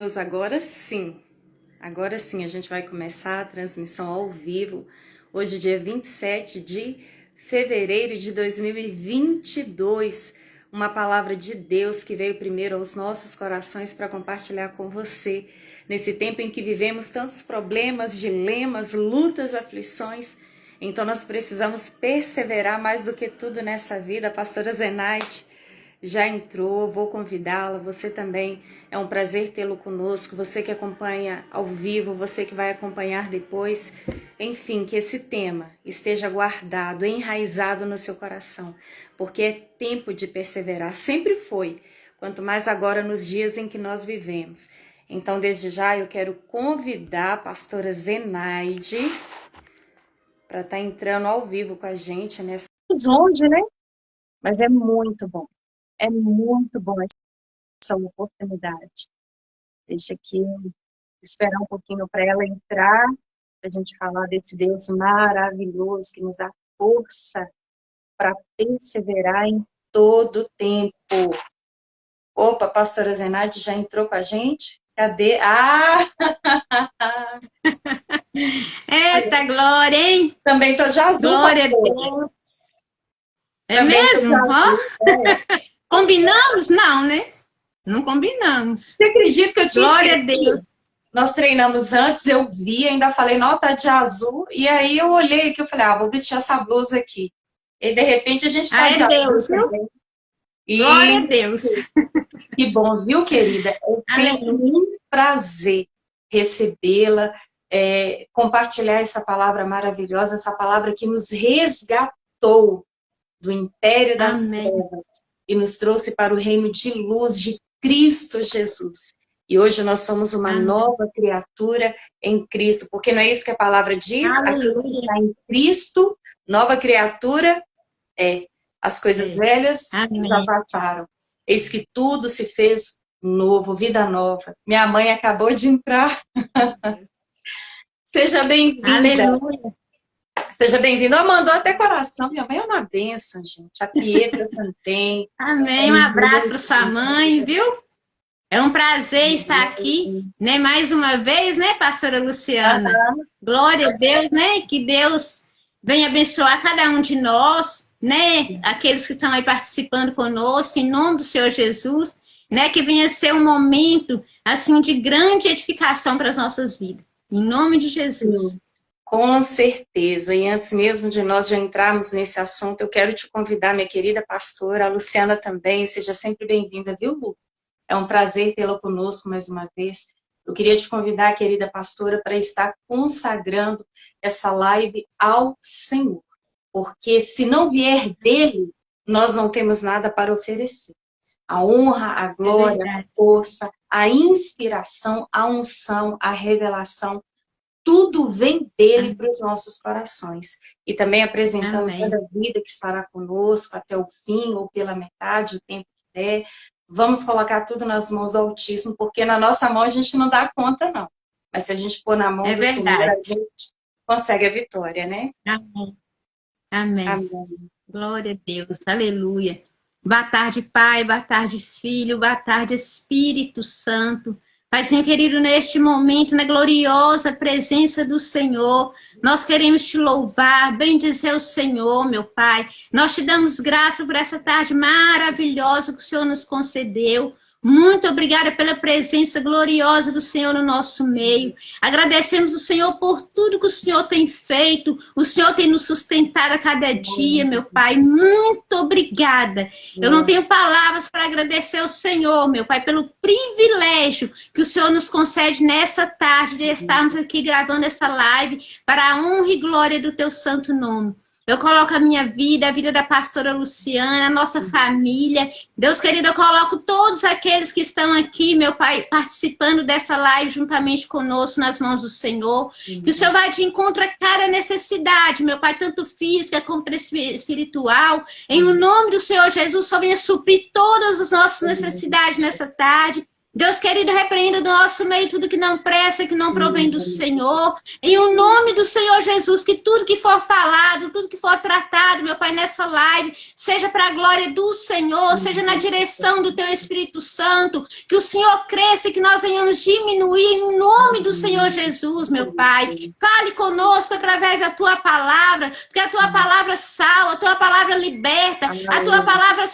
Agora sim, a gente vai começar a transmissão ao vivo, hoje dia 27 de fevereiro de 2022, uma palavra de Deus que veio primeiro aos nossos corações para compartilhar com você, nesse tempo em que vivemos tantos problemas, dilemas, lutas, aflições. Então nós precisamos perseverar mais do que tudo nessa vida. A pastora Zenaide já entrou, vou convidá-la, você também, é um prazer tê-lo conosco, você que acompanha ao vivo, você que vai acompanhar depois, enfim, que esse tema esteja guardado, enraizado no seu coração, porque é tempo de perseverar, sempre foi, quanto mais agora nos dias em que nós vivemos. Então, desde já, eu quero convidar a pastora Zenaide para estar entrando ao vivo com a gente nessa... Longe, né? Mas é muito bom. É muito bom essa oportunidade. Deixa aqui esperar um pouquinho para ela entrar, para a gente falar desse Deus maravilhoso que nos dá força para perseverar em todo o tempo. Opa, a pastora Zenaide já entrou com a gente? Cadê? Ah! Eita, glória, hein? Também tô de azul. Glória a Deus. É Também mesmo? Ó. Combinamos? Não, né? Não combinamos. Você acredita que eu tinha Glória a esquecido? Deus. Nós treinamos antes, eu vi, ainda falei, não, tá de azul. E aí eu olhei aqui, eu falei, vou vestir essa blusa aqui. E de repente a gente tá de Deus, azul viu? E Glória a Deus. que bom, viu, querida? É sempre um prazer recebê-la, compartilhar essa palavra maravilhosa, essa palavra que nos resgatou do império das trevas e nos trouxe para o reino de luz de Cristo Jesus. E hoje nós somos uma nova criatura em Cristo, porque não é isso que a palavra diz? Aquele que está em Cristo, nova criatura as coisas velhas já passaram. Eis que tudo se fez novo, vida nova. Minha mãe acabou de entrar. Seja bem-vinda. Aleluia. Seja bem-vindo. Ela mandou até coração. Minha mãe é uma bênção, gente. A Pietra também. Amém. Um abraço para sua mãe, viu? É um prazer estar aqui, né? Mais uma vez, né, pastora Luciana? Glória a Deus, né? Que Deus venha abençoar cada um de nós, né? Aqueles que estão aí participando conosco, em nome do Senhor Jesus, né? Que venha ser um momento, assim, de grande edificação para as nossas vidas. Em nome de Jesus. Sim. Com certeza, e antes mesmo de nós já entrarmos nesse assunto, eu quero te convidar, minha querida pastora, a Luciana também, seja sempre bem-vinda, viu, Lu? É um prazer tê-la conosco mais uma vez. Eu queria te convidar, querida pastora, para estar consagrando essa live ao Senhor, porque se não vier dele, nós não temos nada para oferecer. A honra, a glória, a força, a inspiração, a unção, a revelação, tudo vem dele para os nossos corações. E também apresentando cada vida que estará conosco até o fim, ou pela metade, o tempo que der. Vamos colocar tudo nas mãos do Altíssimo, porque na nossa mão a gente não dá conta, não. Mas se a gente pôr na mão do Senhor, a gente consegue a vitória, né? Amém. Amém. Amém. Glória a Deus. Aleluia. Boa tarde, Pai. Boa tarde, Filho. Boa tarde, Espírito Santo. Paizinho querido, neste momento, na gloriosa presença do Senhor, nós queremos te louvar, bendizer o Senhor, meu Pai. Nós te damos graça por essa tarde maravilhosa que o Senhor nos concedeu. Muito obrigada pela presença gloriosa do Senhor no nosso meio. Agradecemos o Senhor por tudo que o Senhor tem feito. O Senhor tem nos sustentado a cada dia, meu Pai. Muito obrigada. Eu não tenho palavras para agradecer ao Senhor, meu Pai, pelo privilégio que o Senhor nos concede nessa tarde de estarmos aqui gravando essa live para a honra e glória do teu santo nome. Eu coloco a minha vida, a vida da pastora Luciana, a nossa família. Deus querido, eu coloco todos aqueles que estão aqui, meu Pai, participando dessa live juntamente conosco nas mãos do Senhor. Que o Senhor vai de encontro a cada necessidade, meu Pai, tanto física como espiritual. Em o nome do Senhor Jesus, só venha suprir todas as nossas necessidades nessa tarde. Deus querido, repreenda do nosso meio tudo que não presta, que não provém do Senhor. Em o nome do Senhor Jesus, que tudo que for falado, tudo que for tratado, meu Pai, nessa live, seja para a glória do Senhor, seja na direção do Teu Espírito Santo, que o Senhor cresça e que nós venhamos diminuir em nome do Senhor Jesus, meu Pai. Fale conosco através da Tua palavra, porque a Tua palavra salva, a Tua palavra liberta, a Tua palavra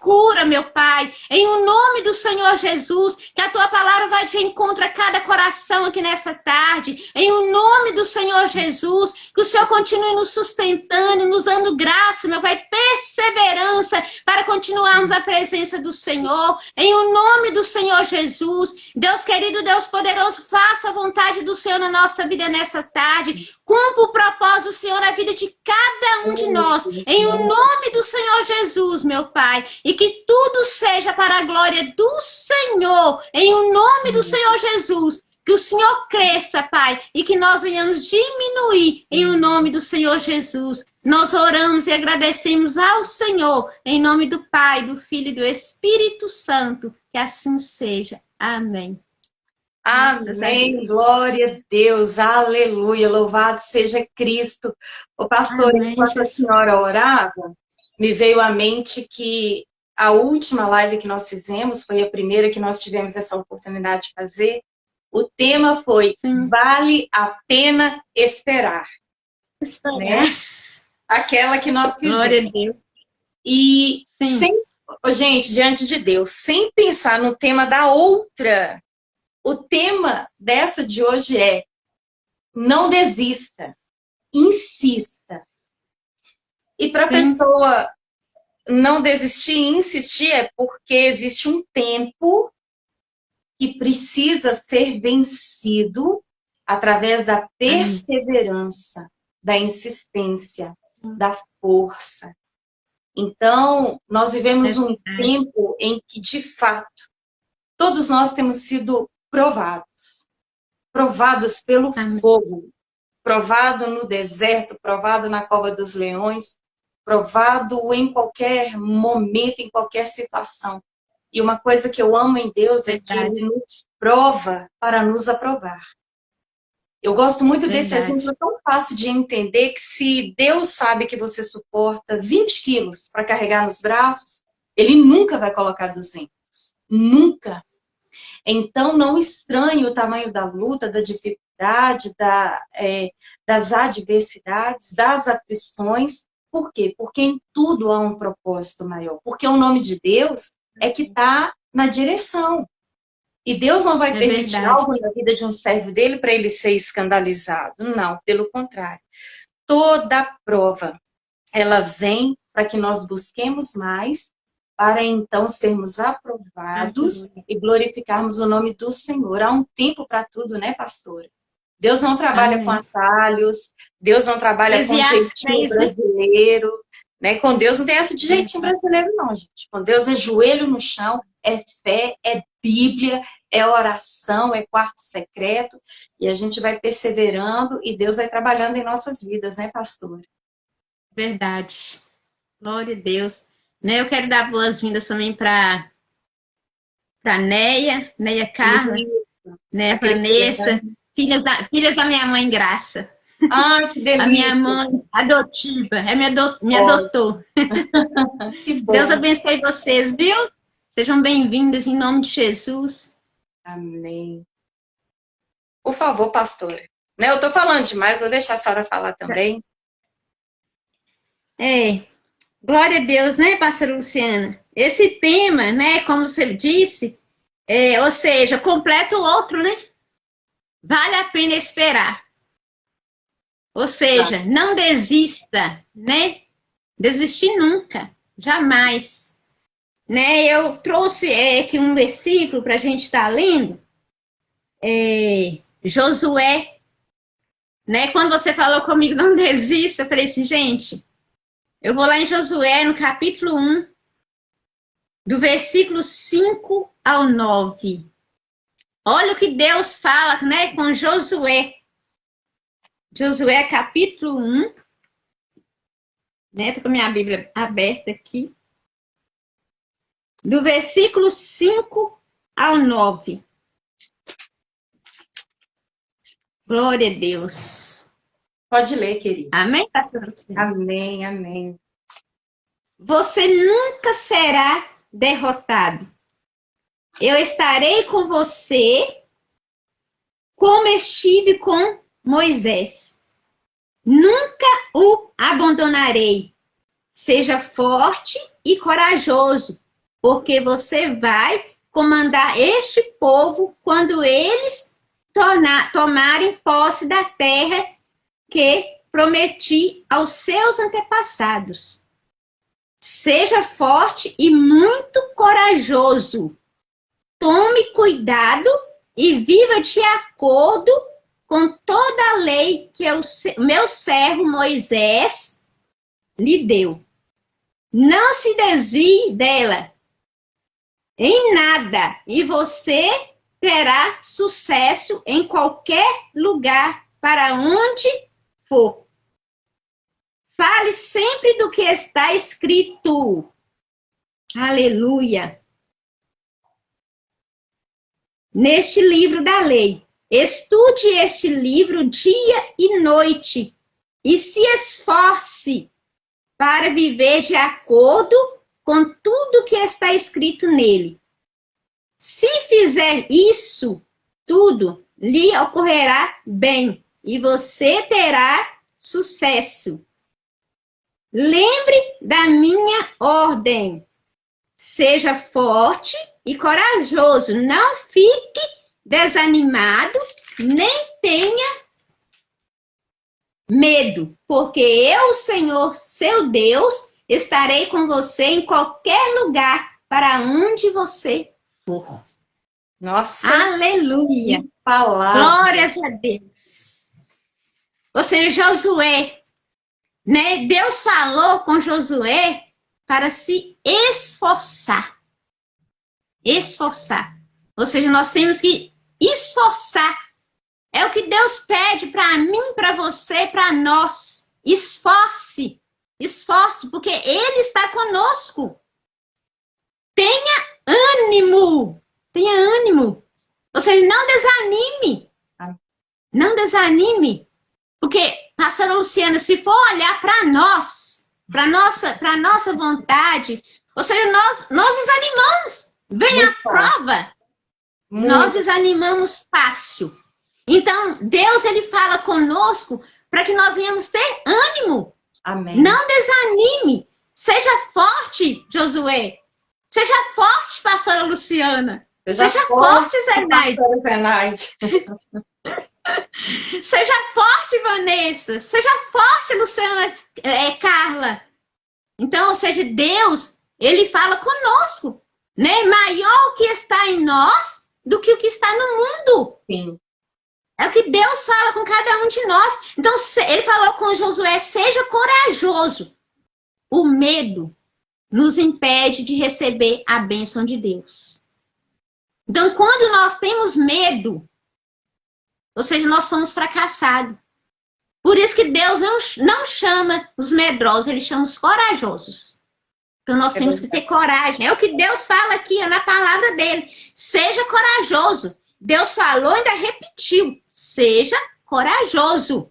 cura, meu Pai. Em o nome do Senhor Jesus, que a Tua palavra vai de encontro a cada coração aqui nessa tarde. Em o nome do Senhor Jesus, que o Senhor continue nos sustentando, nos dando graça, meu Pai, perseverança para continuarmos a presença do Senhor. Em o nome do Senhor Jesus, Deus querido, Deus poderoso, faça a vontade do Senhor na nossa vida nessa tarde. Cumpra o propósito do Senhor na vida de cada um de nós. Em o nome do Senhor Jesus, meu Pai. E que tudo seja para a glória do Senhor. Em o nome do Senhor Jesus. Que o Senhor cresça, Pai. E que nós venhamos diminuir. Em o nome do Senhor Jesus. Nós oramos e agradecemos ao Senhor. Em nome do Pai, do Filho e do Espírito Santo. Que assim seja. Amém. Amém, glória a Deus, aleluia, louvado seja Cristo. O pastor, Amém, enquanto a senhora orava, me veio à mente que a última live que nós fizemos, foi a primeira que nós tivemos essa oportunidade de fazer, o tema foi Vale a Pena Esperar. Né? Aquela que nós fizemos. Glória a Deus. E, gente, diante de Deus, sem pensar no tema da outra, o tema dessa de hoje é: não desista, insista. E para a pessoa não desistir e insistir é porque existe um tempo que precisa ser vencido através da perseverança, da insistência, da força. Então, nós vivemos um tempo em que, de fato, todos nós temos sido provados pelo fogo, provado no deserto, provado na cova dos leões, provado em qualquer momento, em qualquer situação. E uma coisa que eu amo em Deus é que Ele nos prova para nos aprovar. Eu gosto muito desse exemplo, é tão fácil de entender que se Deus sabe que você suporta 20 quilos para carregar nos braços, Ele nunca vai colocar 200. Nunca. Então, não estranhe o tamanho da luta, da dificuldade, das adversidades, das aflições. Por quê? Porque em tudo há um propósito maior. Porque o nome de Deus é que está na direção. E Deus não vai permitir algo na vida de um servo dele para ele ser escandalizado. Não, pelo contrário. Toda prova, ela vem para que nós busquemos mais, para então sermos aprovados e glorificarmos o nome do Senhor. Há um tempo para tudo, né, pastora? Deus não trabalha com atalhos, Deus não trabalha com jeitinho brasileiro, né? Com Deus não tem essa de jeitinho brasileiro, não, gente. Com Deus é joelho no chão, é fé, é Bíblia, é oração, é quarto secreto, e a gente vai perseverando e Deus vai trabalhando em nossas vidas, né, pastora? Verdade. Glória a Deus. Né, eu quero dar boas-vindas também para Neia Carla, né, Vanessa, filhas da minha mãe Graça. Ah, que delícia. A minha mãe adotiva, me adotou. Que bom. Deus abençoe vocês, viu? Sejam bem-vindas em nome de Jesus. Amém. Por favor, pastora. Né, eu tô falando demais, vou deixar a senhora falar também. Glória a Deus, né, pastora Luciana? Esse tema, né, como você disse, ou seja, completa o outro, né? Vale a pena esperar. Ou seja, não desista, né? Desistir nunca, jamais. Né? Eu trouxe aqui um versículo para a gente estar lendo. Josué, né? Quando você falou comigo, não desista, eu falei assim, gente, eu vou lá em Josué, no capítulo 1, do versículo 5 ao 9. Olha o que Deus fala, né, com Josué. Josué, capítulo 1. Né, tô com a minha Bíblia aberta aqui. Do versículo 5 ao 9. Glória a Deus. Pode ler, querida. Amém, pastora Luciana? Amém, amém. Você nunca será derrotado. Eu estarei com você como estive com Moisés. Nunca o abandonarei. Seja forte e corajoso, porque você vai comandar este povo quando eles tomarem posse da terra que prometi aos seus antepassados. Seja forte e muito corajoso. Tome cuidado e viva de acordo com toda a lei que o meu servo Moisés lhe deu. Não se desvie dela em nada, e você terá sucesso em qualquer lugar para onde for. Fale sempre do que está escrito. Aleluia. Neste livro da lei. Estude este livro dia e noite e se esforce para viver de acordo com tudo que está escrito nele. Se fizer isso, tudo lhe ocorrerá bem e você terá sucesso. Lembre da minha ordem. Seja forte e corajoso. Não fique desanimado, nem tenha medo, porque eu, Senhor, seu Deus, estarei com você em qualquer lugar para onde você for. Nossa. Aleluia. Palavra. Glórias a Deus. Ou seja, Josué, né? Deus falou com Josué para se esforçar. Esforçar. Ou seja, nós temos que esforçar. É o que Deus pede para mim, para você, para nós. Esforce. Esforce, porque Ele está conosco. Tenha ânimo. Tenha ânimo. Ou seja, não desanime. Não desanime. Porque, pastora Luciana, se for olhar para nós, para nossa vontade, ou seja, nós desanimamos. Vem a prova. Nós desanimamos fácil. Então, Deus, Ele fala conosco para que nós venhamos ter ânimo. Amém. Não desanime. Seja forte, Josué. Seja forte, pastora Luciana. Seja forte, Zenaide. Seja forte, Vanessa. Seja forte, Luciana, Carla. Então, ou seja, Deus, Ele fala conosco, né? Maior o que está em nós do que o que está no mundo. Sim. É o que Deus fala com cada um de nós. Então, Ele falou com Josué, seja corajoso. O medo nos impede de receber a bênção de Deus. Então, quando nós temos medo, ou seja, nós somos fracassados. Por isso que Deus não chama os medrosos, Ele chama os corajosos. Então, nós temos que ter coragem. É o que Deus fala aqui, na palavra dele. Seja corajoso. Deus falou e ainda repetiu. Seja corajoso.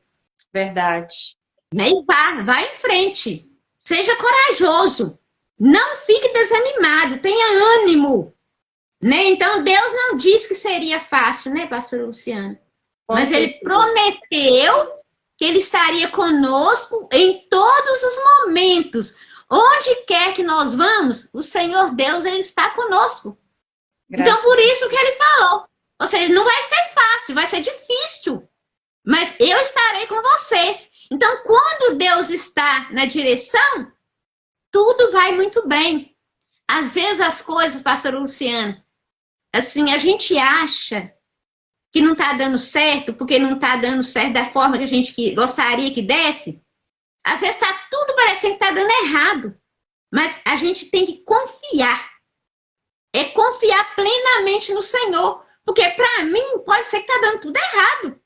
Verdade. Né? E vá em frente. Seja corajoso. Não fique desanimado. Tenha ânimo. Né? Então, Deus não disse que seria fácil, né, pastora Luciana? Mas Ele prometeu que Ele estaria conosco em todos os momentos. Onde quer que nós vamos, o Senhor Deus, Ele está conosco. Então, por isso que Ele falou. Ou seja, não vai ser fácil, vai ser difícil. Mas eu estarei com vocês. Então, quando Deus está na direção, tudo vai muito bem. Às vezes as coisas, pastora Luciana, assim, a gente acha que não está dando certo, porque não está dando certo da forma que a gente gostaria que desse. Às vezes está tudo parecendo que está dando errado. Mas a gente tem que confiar. É confiar plenamente no Senhor. Porque para mim pode ser que está dando tudo errado.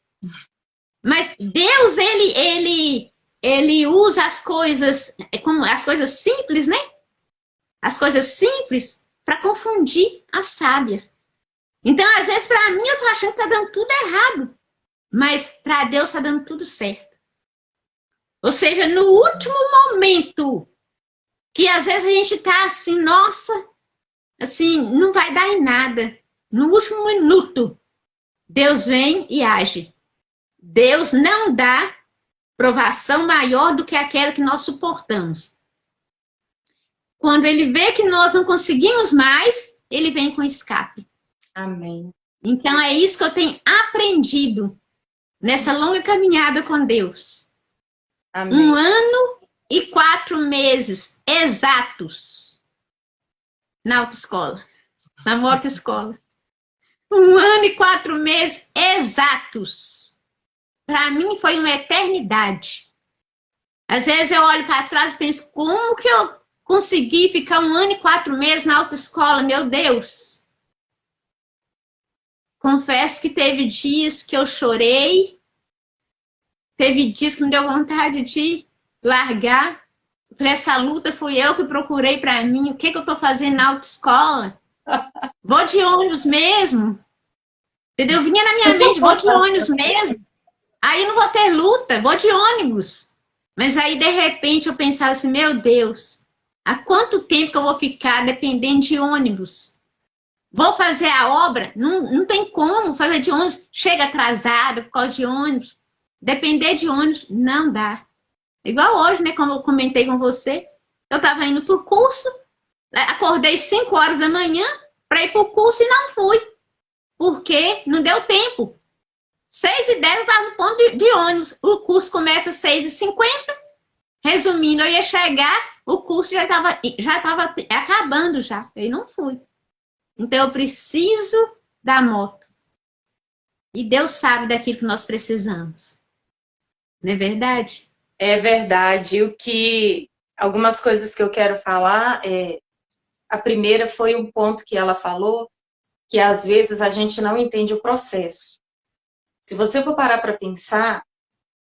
Mas Deus, ele usa as coisas, como as coisas simples, né? As coisas simples para confundir as sábias. Então, às vezes, para mim, eu tô achando que tá dando tudo errado. Mas para Deus tá dando tudo certo. Ou seja, no último momento, que às vezes a gente tá assim, nossa, assim, não vai dar em nada. No último minuto, Deus vem e age. Deus não dá provação maior do que aquela que nós suportamos. Quando ele vê que nós não conseguimos mais, ele vem com escape. Amém. Então é isso que eu tenho aprendido nessa longa caminhada com Deus. Amém. 1 ano e 4 meses exatos na autoescola, na motoescola. 1 ano e 4 meses exatos. Para mim foi uma eternidade. Às vezes eu olho para trás e penso, como que eu consegui ficar 1 ano e 4 meses na autoescola? Meu Deus! Confesso que teve dias que eu chorei, teve dias que me deu vontade de largar. Falei, essa luta fui eu que procurei para mim. O que eu estou fazendo na autoescola? Vou de ônibus mesmo. Entendeu? Vinha na minha mente, vou de ônibus mesmo. Aí não vou ter luta, vou de ônibus. Mas aí, de repente, eu pensava assim, meu Deus, há quanto tempo que eu vou ficar dependendo de ônibus? Vou fazer a obra? Não tem como fazer de ônibus. Chega atrasado por causa de ônibus. Depender de ônibus não dá. Igual hoje, né? Como eu comentei com você, eu estava indo para o curso, acordei 5 horas da manhã para ir para o curso e não fui. Porque não deu tempo. 6h10 eu estava no ponto de ônibus. O curso começa às 6h50. Resumindo, eu ia chegar, o curso já estava acabando já. Eu não fui. Então eu preciso da moto. E Deus sabe daquilo que nós precisamos. Não é verdade? É verdade. Algumas coisas que eu quero falar, a primeira foi um ponto que ela falou, que às vezes a gente não entende o processo. Se você for parar para pensar,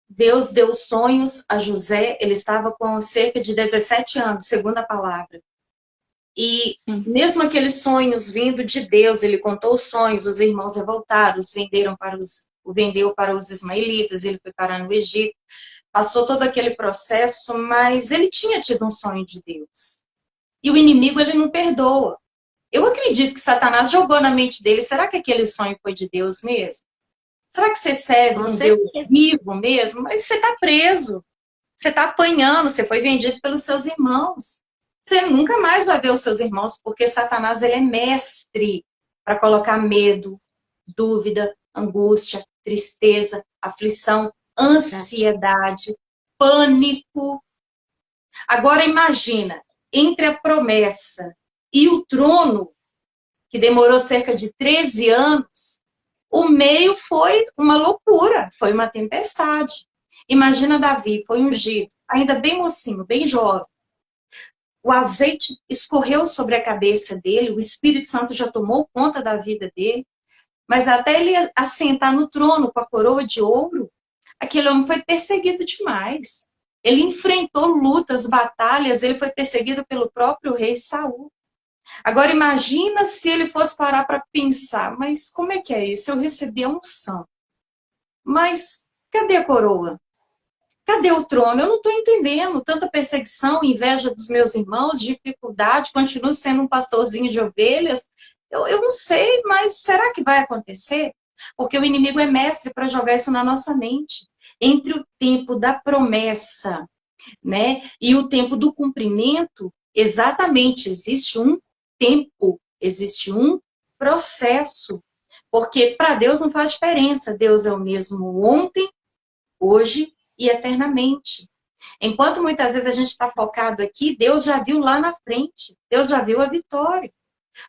Deus deu sonhos a José, ele estava com cerca de 17 anos, segundo a palavra. E mesmo aqueles sonhos vindo de Deus, ele contou os sonhos, os irmãos revoltaram, o vendeu para os ismaelitas, ele foi parar no Egito, passou todo aquele processo, mas ele tinha tido um sonho de Deus. E o inimigo, ele não perdoa. Eu acredito que Satanás jogou na mente dele, será que aquele sonho foi de Deus mesmo? Será que você serve um Deus vivo mesmo? Mas você está preso, você está apanhando, você foi vendido pelos seus irmãos. Você nunca mais vai ver os seus irmãos, porque Satanás, ele é mestre para colocar medo, dúvida, angústia, tristeza, aflição, ansiedade, pânico. Agora imagina, entre a promessa e o trono, que demorou cerca de 13 anos, o meio foi uma loucura, foi uma tempestade. Imagina Davi, foi ungido, ainda bem mocinho, bem jovem. O azeite escorreu sobre a cabeça dele, o Espírito Santo já tomou conta da vida dele, mas até ele assentar no trono com a coroa de ouro, aquele homem foi perseguido demais. Ele enfrentou lutas, batalhas, ele foi perseguido pelo próprio rei Saul. Agora imagina se ele fosse parar para pensar, mas como é que é isso? Eu recebi a unção, mas cadê a coroa? Cadê o trono? Eu não estou entendendo. Tanta perseguição, inveja dos meus irmãos, dificuldade, continuo sendo um pastorzinho de ovelhas. Eu não sei, mas será que vai acontecer? Porque o inimigo é mestre para jogar isso na nossa mente. Entre o tempo da promessa, né, e o tempo do cumprimento, exatamente, existe um tempo, existe um processo. Porque para Deus não faz diferença. Deus é o mesmo ontem, hoje e eternamente. Enquanto muitas vezes a gente está focado aqui, Deus já viu lá na frente. Deus já viu a vitória.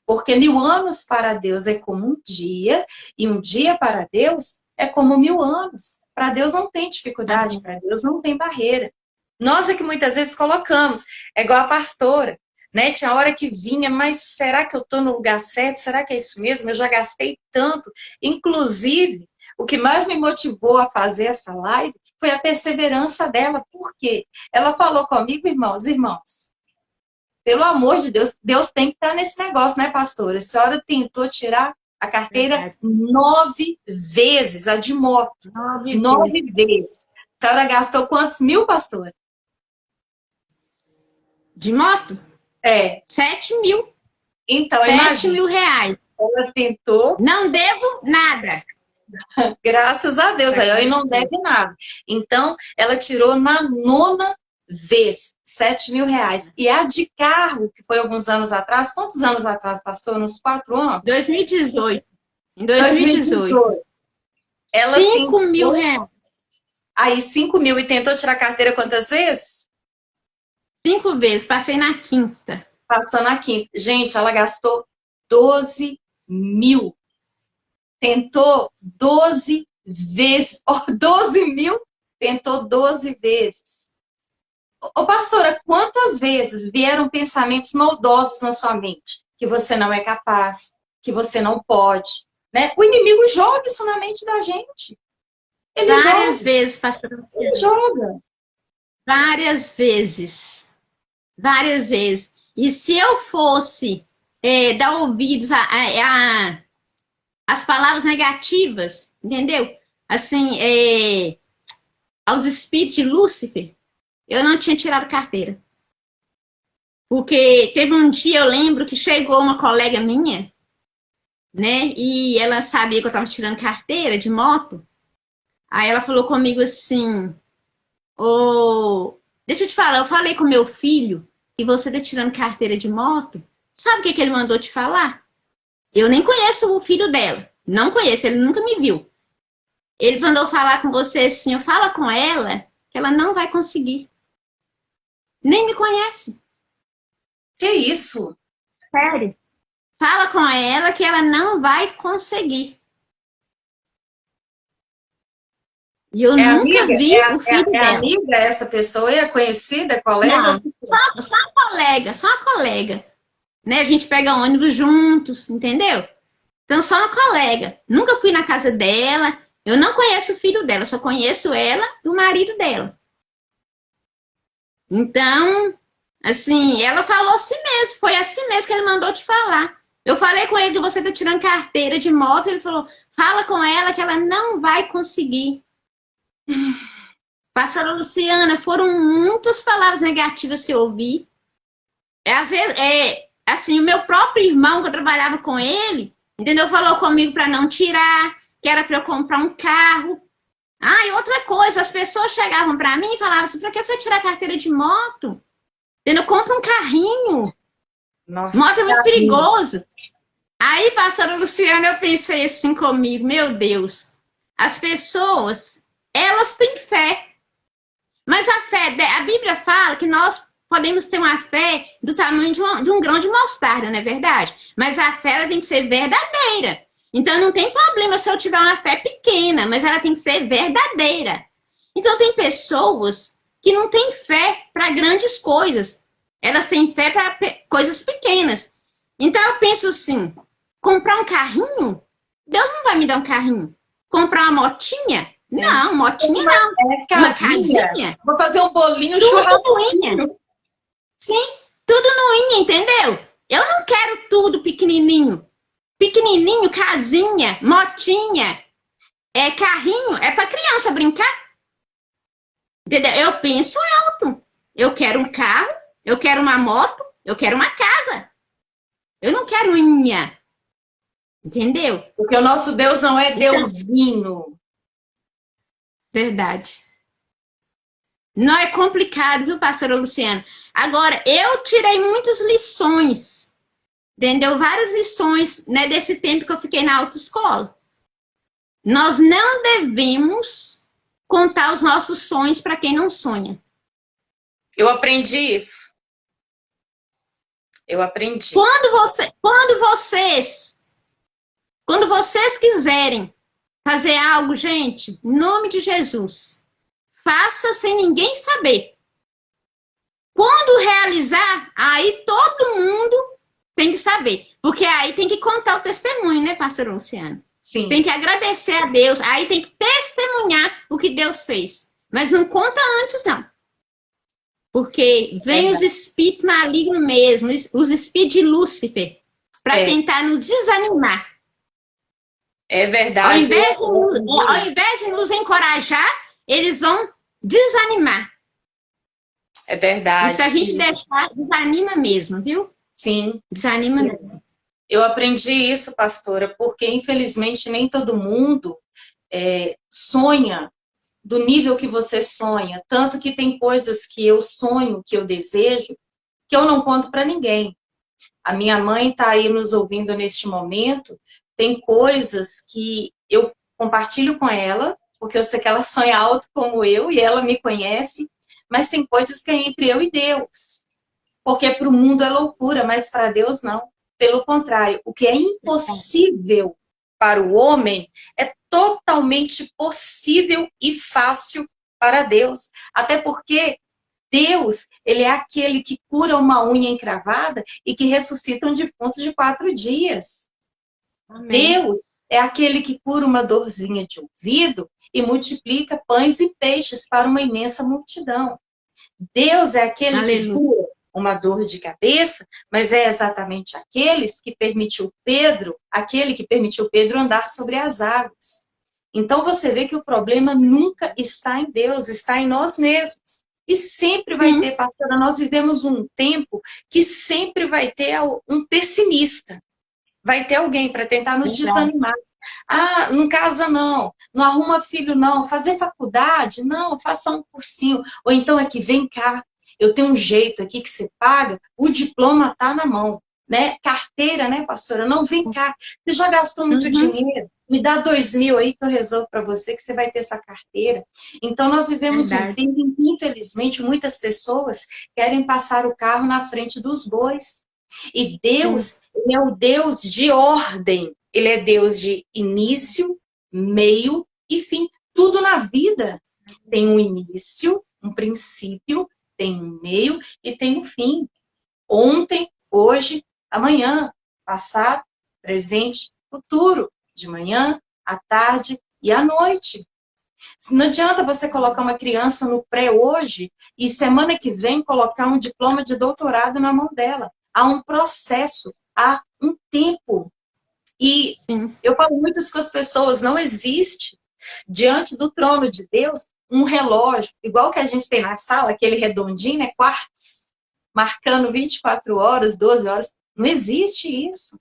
Porque 1000 anos para Deus é como um dia, e um dia para Deus é como 1000 anos. Para Deus não tem dificuldade, para Deus não tem barreira. Nós é que muitas vezes colocamos, é igual a pastora, né? Tinha hora que vinha, mas será que eu estou no lugar certo? Será que é isso mesmo? Eu já gastei tanto. Inclusive, o que mais me motivou a fazer essa live foi a perseverança dela. Por quê? Ela falou comigo, irmãos, pelo amor de Deus, Deus tem que estar nesse negócio, né, pastora? A senhora tentou tirar a carteira 9 vezes, a de moto. 9 vezes. A senhora gastou quantos mil, pastora? De moto? 7 mil. Então, 7 mil reais. Ela tentou. Não devo nada. Graças a Deus, aí não deve nada. Então, ela tirou na 9ª vez, 7 mil reais. E a de carro, que foi alguns anos atrás, quantos anos atrás, pastor? Uns 4 anos? 2018. Em 2018. Ela 5 mil reais. Aí, 5 mil. E tentou tirar carteira quantas vezes? 5 vezes. Passei na 5ª. Passou na 5ª. Gente, ela gastou 12 mil. Tentou 12 vezes. 12 mil, tentou 12 vezes. Ô, pastora, quantas vezes vieram pensamentos maldosos na sua mente? Que você não é capaz, que você não pode, né? O inimigo joga isso na mente da gente. Ele Várias joga. vezes, pastora. Ele joga. Várias vezes. Várias vezes. E se eu fosse dar ouvidos às palavras negativas, entendeu? Assim, aos espíritos de Lúcifer, eu não tinha tirado carteira. Porque teve um dia, eu lembro, que chegou uma colega minha, né? E ela sabia que eu estava tirando carteira de moto. Aí ela falou comigo assim, deixa eu te falar, eu falei com meu filho que você tá tirando carteira de moto. Sabe o que ele mandou te falar? Eu nem conheço o filho dela. Não conheço, ele nunca me viu. Ele mandou falar com você assim, fala com ela que ela não vai conseguir. Nem me conhece. Que isso? Sério. Fala com ela que ela não vai conseguir. E eu nunca vi o filho dela. É amiga essa pessoa? É conhecida? Colega? Não, só uma colega. Né? A gente pega ônibus juntos, entendeu? Então, só uma colega. Nunca fui na casa dela. Eu não conheço o filho dela, só conheço ela e o marido dela. Então, assim, ela falou assim mesmo. Foi assim mesmo que ele mandou te falar. Eu falei com ele que você tá tirando carteira de moto. Ele falou, fala com ela que ela não vai conseguir. Pastora Luciana, foram muitas palavras negativas que eu ouvi. Às vezes, assim, o meu próprio irmão, que eu trabalhava com ele, entendeu? Falou comigo para não tirar, que era para eu comprar um carro. Ah, e outra coisa, as pessoas chegavam para mim e falavam assim, para que você tirar a carteira de moto? Entendeu? Compra um carrinho. Nossa, moto é muito perigoso. Aí, pastora Luciana, eu pensei assim comigo, meu Deus, as pessoas, elas têm fé. Mas a fé, a Bíblia fala que nós podemos ter uma fé do tamanho de um grão de mostarda, não é verdade? Mas a fé ela tem que ser verdadeira. Então não tem problema se eu tiver uma fé pequena, mas ela tem que ser verdadeira. Então tem pessoas que não têm fé para grandes coisas. Elas têm fé para coisas pequenas. Então eu penso assim, comprar um carrinho? Deus não vai me dar um carrinho. Comprar uma motinha? Não, motinha não. Uma casinha. Vou fazer um bolinho churrasco. Sim, tudo no inha, entendeu? Eu não quero tudo pequenininho. Pequenininho, casinha, motinha, carrinho, é para criança brincar. Entendeu? Eu penso alto. Eu quero um carro, eu quero uma moto, eu quero uma casa. Eu não quero inha. Entendeu? Porque o nosso Deus não é Deusinho. Verdade. Não é complicado, viu, pastora Luciana? Agora, eu tirei muitas lições, entendeu? Várias lições, né, desse tempo que eu fiquei na autoescola. Nós não devemos contar os nossos sonhos para quem não sonha. Eu aprendi isso. Eu aprendi. Quando vocês quiserem fazer algo, gente, em nome de Jesus, faça sem ninguém saber. Quando realizar, aí todo mundo tem que saber. Porque aí tem que contar o testemunho, né, pastor Luciano? Sim. Tem que agradecer a Deus. Aí tem que testemunhar o que Deus fez. Mas não conta antes, não. Porque vem os espíritos malignos mesmo, os espíritos de Lúcifer, para tentar nos desanimar. É verdade. Ao invés de nos encorajar, eles vão desanimar. É verdade. E se a gente deixar, desanima mesmo, viu? Sim. Desanima Sim. mesmo. Eu aprendi isso, pastora, porque infelizmente nem todo mundo sonha do nível que você sonha. Tanto que tem coisas que eu sonho, que eu desejo, que eu não conto para ninguém. A minha mãe está aí nos ouvindo neste momento. Tem coisas que eu compartilho com ela, porque eu sei que ela sonha alto como eu e ela me conhece, mas tem coisas que é entre eu e Deus. Porque para o mundo é loucura, mas para Deus não. Pelo contrário, o que é impossível para o homem é totalmente possível e fácil para Deus. Até porque Deus, ele é aquele que cura uma unha encravada e que ressuscita um defunto de 4 dias. Amém. Deus é aquele que cura uma dorzinha de ouvido e multiplica pães e peixes para uma imensa multidão. Deus é aquele Aleluia. que cura uma dor de cabeça, mas é exatamente aquele que permitiu Pedro andar sobre as águas. Então você vê que o problema nunca está em Deus, está em nós mesmos. E sempre vai ter, pastora, nós vivemos um tempo que sempre vai ter um pessimista. Vai ter alguém para tentar nos desanimar. Ah, não casa não, não arruma filho não, fazer faculdade, não, faça um cursinho. Ou então é que vem cá, eu tenho um jeito aqui que você paga, o diploma tá na mão, né? Carteira, né, pastora? Não, vem cá, você já gastou muito dinheiro, me dá 2.000 aí que eu resolvo para você que você vai ter sua carteira. Então nós vivemos um tempo em que, infelizmente, muitas pessoas querem passar o carro na frente dos bois. E Deus, ele é o Deus de ordem. Ele é Deus de início, meio e fim. Tudo na vida tem um início, um princípio, tem um meio e tem um fim. Ontem, hoje, amanhã, passado, presente, futuro. De manhã, à tarde e à noite. Não adianta você colocar uma criança no pré hoje e semana que vem colocar um diploma de doutorado na mão dela. Há um processo, há um tempo. E eu falo muito isso com as pessoas, não existe diante do trono de Deus um relógio, igual que a gente tem na sala, aquele redondinho, né, quartos, marcando 24 horas, 12 horas. Não existe isso.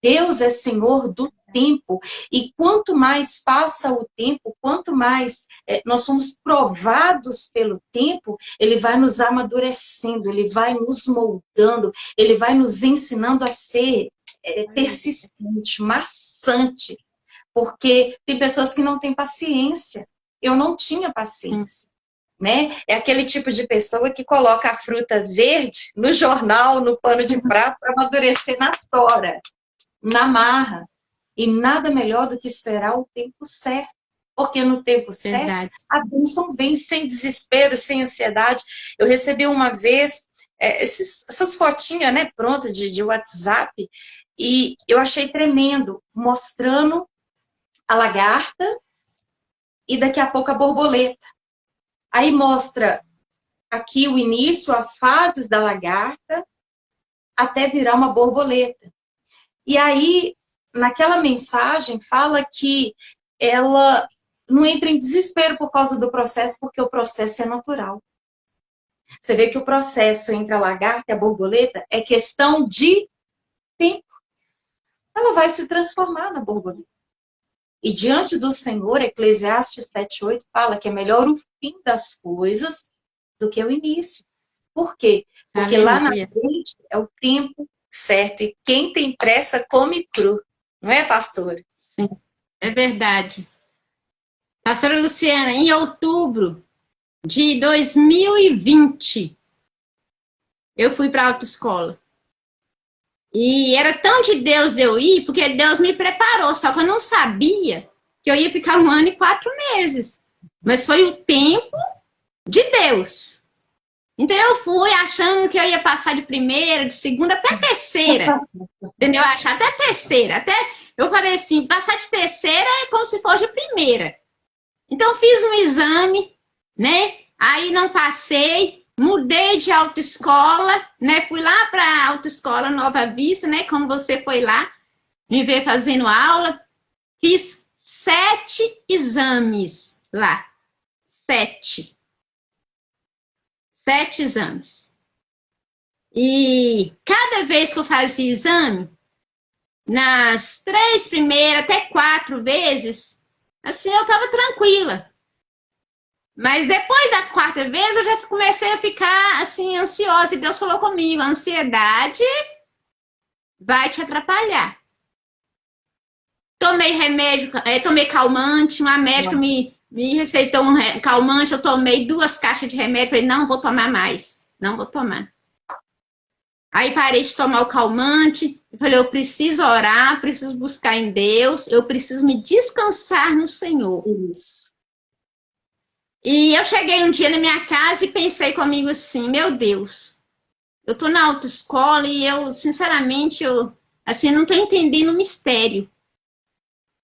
Deus é Senhor do tempo. E quanto mais passa o tempo, quanto mais nós somos provados pelo tempo, Ele vai nos amadurecendo, Ele vai nos moldando, Ele vai nos ensinando a ser persistente, maçante. Porque tem pessoas que não têm paciência. Eu não tinha paciência. Né? É aquele tipo de pessoa que coloca a fruta verde no jornal, no pano de prato, para amadurecer na tora, na marra. E nada melhor do que esperar o tempo certo. Porque no tempo certo, a bênção vem sem desespero, sem ansiedade. Eu recebi uma vez essas fotinhas, né, prontas de WhatsApp, e eu achei tremendo, mostrando a lagarta e daqui a pouco a borboleta. Aí mostra aqui o início, as fases da lagarta, até virar uma borboleta. E aí, naquela mensagem, fala que ela não entra em desespero por causa do processo, porque o processo é natural. Você vê que o processo entre a lagarta e a borboleta é questão de tempo. Ela vai se transformar na borboleta. E diante do Senhor, Eclesiastes 7:8 fala que é melhor o fim das coisas do que o início. Por quê? Porque lá na frente é o tempo certo. E quem tem pressa come cru. Não é, pastora? Sim, é verdade. Pastora Luciana, em outubro de 2020, eu fui para a autoescola. E era tão de Deus de eu ir, porque Deus me preparou, só que eu não sabia que eu ia ficar 1 ano e 4 meses. Mas foi o tempo de Deus. Então eu fui achando que eu ia passar de primeira, de segunda, até terceira. Entendeu? Achar até terceira. Até eu falei assim, passar de terceira é como se fosse de primeira. Então fiz um exame, né? Aí não passei. Mudei de autoescola, né? Fui lá para a autoescola Nova Vista, né? Como você foi lá, me ver fazendo aula. Fiz 7 exames lá. 7 exames. E cada vez que eu fazia exame, nas 3 primeiras, até 4 vezes, assim, eu estava tranquila. Mas depois da 4ª vez, eu já comecei a ficar, assim, ansiosa. E Deus falou comigo, a ansiedade vai te atrapalhar. Tomei remédio, tomei calmante, uma médica me receitou um calmante, eu tomei 2 caixas de remédio, falei, não vou tomar mais, não vou tomar. Aí parei de tomar o calmante, eu falei, eu preciso orar, preciso buscar em Deus, eu preciso me descansar no Senhor. Isso. E eu cheguei um dia na minha casa e pensei comigo assim, meu Deus, eu tô na autoescola e eu, sinceramente, assim, não tô entendendo o mistério.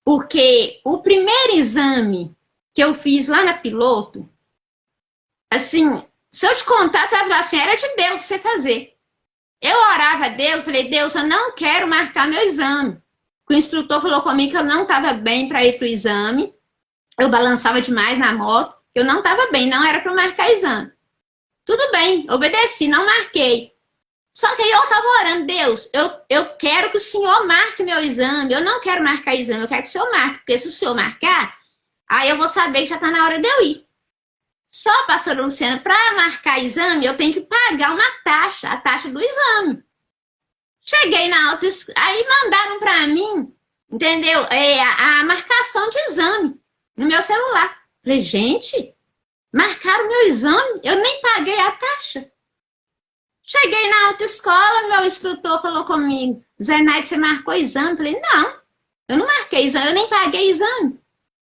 Porque o primeiro exame que eu fiz lá na Piloto, assim, se eu te contar, você vai falar assim, era de Deus você fazer. Eu orava a Deus, falei, Deus, eu não quero marcar meu exame. O instrutor falou comigo que eu não estava bem para ir para o exame. Eu balançava demais na moto. Eu não estava bem, não era para marcar exame. Tudo bem, obedeci, não marquei. Só que aí eu estava orando, Deus, eu quero que o Senhor marque meu exame. Eu não quero marcar exame, eu quero que o Senhor marque. Porque se o Senhor marcar, aí eu vou saber que já está na hora de eu ir. Só, pastora Luciana, para marcar exame, eu tenho que pagar uma taxa, a taxa do exame. Cheguei na autoescola, aí mandaram para mim, entendeu? A marcação de exame no meu celular. Falei, gente, marcaram o meu exame, eu nem paguei a taxa. Cheguei na autoescola, meu instrutor falou comigo, Zenaide, você marcou exame? Falei, não, eu não marquei exame, eu nem paguei exame.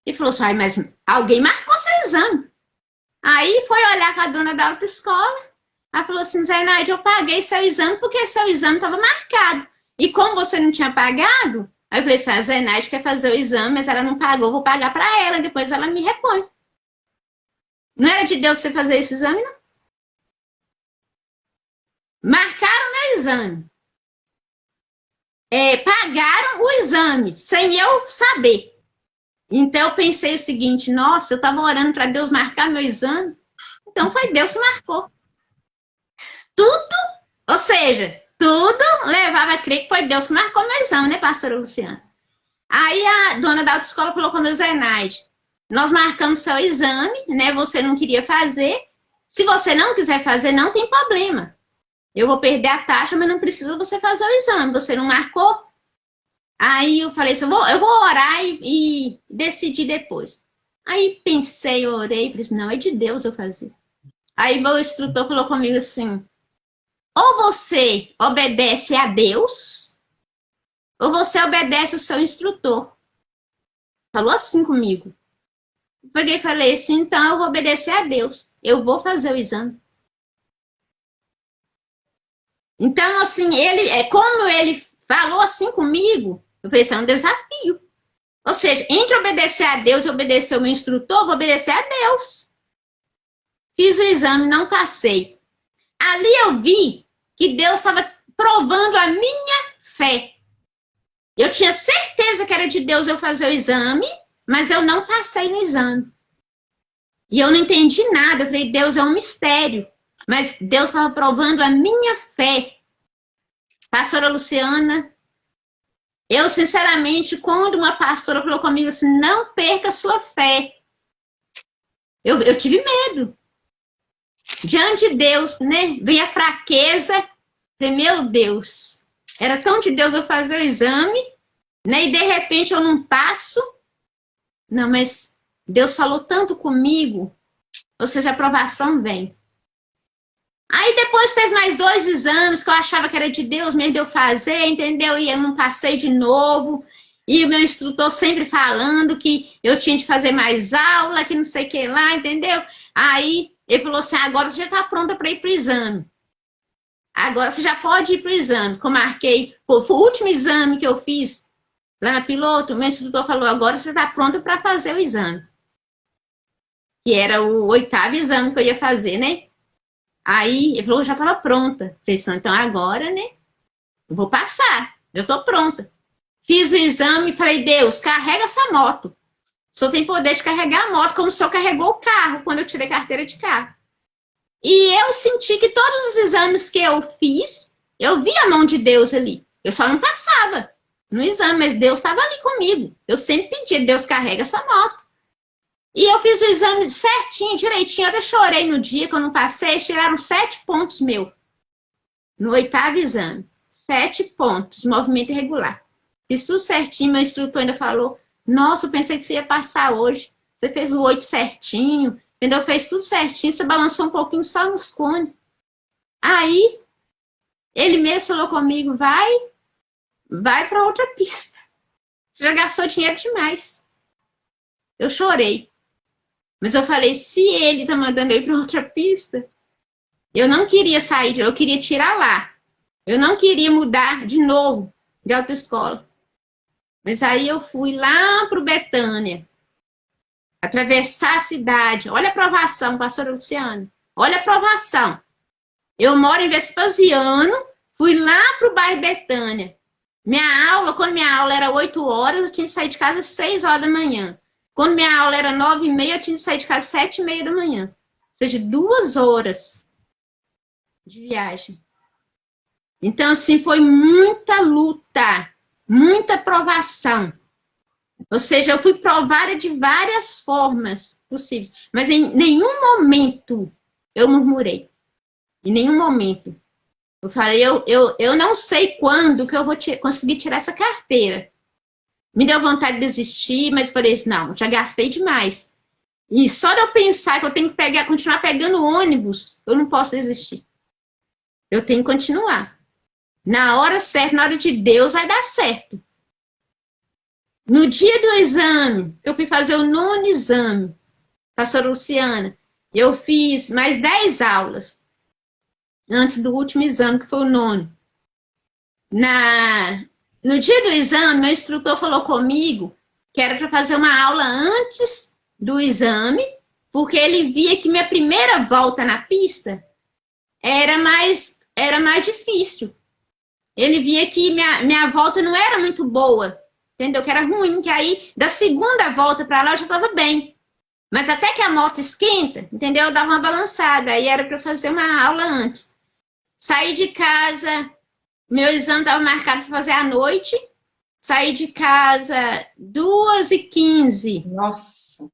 Ele falou assim, mas alguém marcou seu exame. Aí foi olhar com a dona da autoescola, ela falou assim, Zenaide, eu paguei seu exame porque seu exame estava marcado. E como você não tinha pagado, aí eu falei assim, a Zenaide quer fazer o exame, mas ela não pagou, vou pagar para ela, depois ela me repõe. Não era de Deus você fazer esse exame, não? Marcaram meu exame. Pagaram o exame, sem eu saber. Então eu pensei o seguinte, nossa, eu estava orando para Deus marcar meu exame, então foi Deus que marcou. Tudo, ou seja, tudo levava a crer que foi Deus que marcou meu exame, né, pastora Luciana? Aí a dona da autoescola falou com a Zenaide, nós marcamos seu exame, né, você não queria fazer, se você não quiser fazer, não tem problema. Eu vou perder a taxa, mas não precisa você fazer o exame, você não marcou? Aí eu falei assim, eu vou orar e decidir depois. Aí pensei, orei, falei assim, não, é de Deus eu fazer. Aí meu instrutor falou comigo assim, ou você obedece a Deus, ou você obedece o seu instrutor. Falou assim comigo. Eu peguei e falei assim, então eu vou obedecer a Deus, eu vou fazer o exame. Então, assim, como ele falou assim comigo, eu falei assim, é um desafio. Ou seja, entre obedecer a Deus e obedecer o meu instrutor, eu vou obedecer a Deus. Fiz o exame, não passei. Ali eu vi que Deus estava provando a minha fé. Eu tinha certeza que era de Deus eu fazer o exame, mas eu não passei no exame. E eu não entendi nada. Eu falei, Deus é um mistério. Mas Deus estava provando a minha fé. Pastora Luciana, eu, sinceramente, quando uma pastora falou comigo assim, não perca a sua fé. Eu tive medo. Diante de Deus, né? Vem a fraqueza. Falei, meu Deus, era tão de Deus eu fazer o exame, né? E de repente eu não passo. Não, mas Deus falou tanto comigo, ou seja, a aprovação vem. Aí depois teve mais 2 exames que eu achava que era de Deus mesmo de eu fazer, entendeu? E eu não passei de novo. E o meu instrutor sempre falando que eu tinha de fazer mais aula, que não sei o que lá, entendeu? Aí ele falou assim, agora você já está pronta para ir para o exame. Agora você já pode ir para o exame. Como marquei, foi o último exame que eu fiz lá na Piloto, o meu instrutor falou, agora você está pronta para fazer o exame. Que era o 8º exame que eu ia fazer, né? Aí ele falou, já estava pronta. Falei assim, então agora, né? Eu vou passar, já estou pronta. fiz o exame e falei, Deus, carrega essa moto. O senhor tem poder de carregar a moto, como o senhor carregou o carro quando eu tirei carteira de carro. E eu senti que todos os exames que eu fiz, eu vi a mão de Deus ali. Eu só não passava no exame, mas Deus estava ali comigo. Eu sempre pedia, Deus carrega essa moto. E eu fiz o exame certinho, direitinho. Eu até chorei no dia que eu não passei, eles tiraram 7 pontos meu. No 8º exame. 7 pontos, movimento irregular. Fiz tudo certinho, meu instrutor ainda falou, nossa, eu pensei que você ia passar hoje. Você fez o 8 certinho, entendeu? Fez tudo certinho, você balançou um pouquinho só nos cones. Aí, ele mesmo falou comigo, vai para outra pista. Você já gastou dinheiro demais. Eu chorei. Mas eu falei, se ele tá mandando eu ir para outra pista, eu não queria sair de lá, eu queria tirar lá. Eu não queria mudar de novo de autoescola. Mas aí eu fui lá pro Betânia, atravessar a cidade. Olha a aprovação, pastora Luciana. Olha a aprovação. Eu moro em Vespasiano, fui lá pro bairro Betânia. Quando minha aula era 8 horas, eu tinha que sair de casa às 6 horas da manhã. Quando minha aula era 9h30, eu tinha que sair de casa às 7h30 da manhã. Ou seja, 2 horas de viagem. Então, assim, foi muita luta, muita provação. Ou seja, eu fui provada de várias formas possíveis. Mas em nenhum momento eu murmurei. Em nenhum momento. Eu falei, eu não sei quando que eu vou conseguir tirar essa carteira. Me deu vontade de desistir, mas falei, não, já gastei demais. E só de eu pensar que eu tenho que continuar pegando ônibus, eu não posso desistir. Eu tenho que continuar. Na hora certa, na hora de Deus, vai dar certo. No dia do exame, que eu fui fazer o 9º exame, pastora Luciana, eu fiz mais 10 aulas antes do último exame, que foi o 9º. No dia do exame, meu instrutor falou comigo que era para fazer uma aula antes do exame, porque ele via que minha primeira volta na pista era mais difícil. Ele via que minha volta não era muito boa, entendeu? Que era ruim, que aí da segunda volta para lá eu já estava bem. Mas até que a moto esquenta, entendeu? Eu dava uma balançada, aí era para fazer uma aula antes. Saí de casa, meu exame estava marcado para fazer à noite, saí de casa 2h15. Nossa!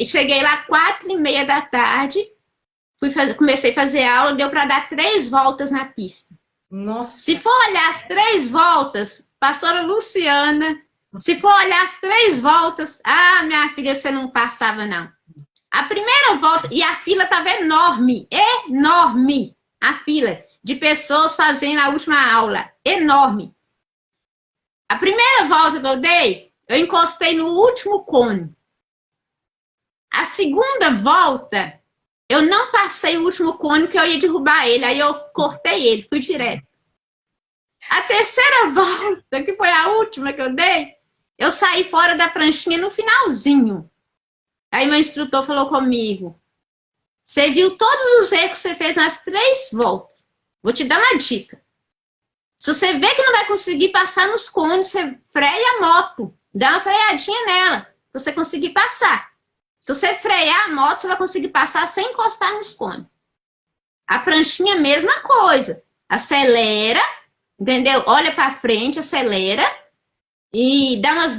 Cheguei lá 4h30 da tarde, comecei a fazer aula, deu para dar 3 voltas na pista. Nossa! Se for olhar as 3 voltas, pastora Luciana, se for olhar as 3 voltas, minha filha, você não passava, não. A primeira volta, e a fila estava enorme, enorme, a fila de pessoas fazendo a última aula, enorme. A primeira volta que eu dei, eu encostei no último cone. A segunda volta, eu não passei o último cone, que eu ia derrubar ele, aí eu cortei ele, fui direto. A terceira volta, que foi a última que eu dei, eu saí fora da pranchinha no finalzinho. Aí meu instrutor falou comigo, você viu todos os erros que você fez nas 3 voltas. Vou te dar uma dica. Se você vê que não vai conseguir passar nos cones, você freia a moto, dá uma freadinha nela, pra você conseguir passar. Se você frear a moto, você vai conseguir passar sem encostar nos cones. A pranchinha, mesma coisa. Acelera, entendeu? Olha pra frente, acelera e dá umas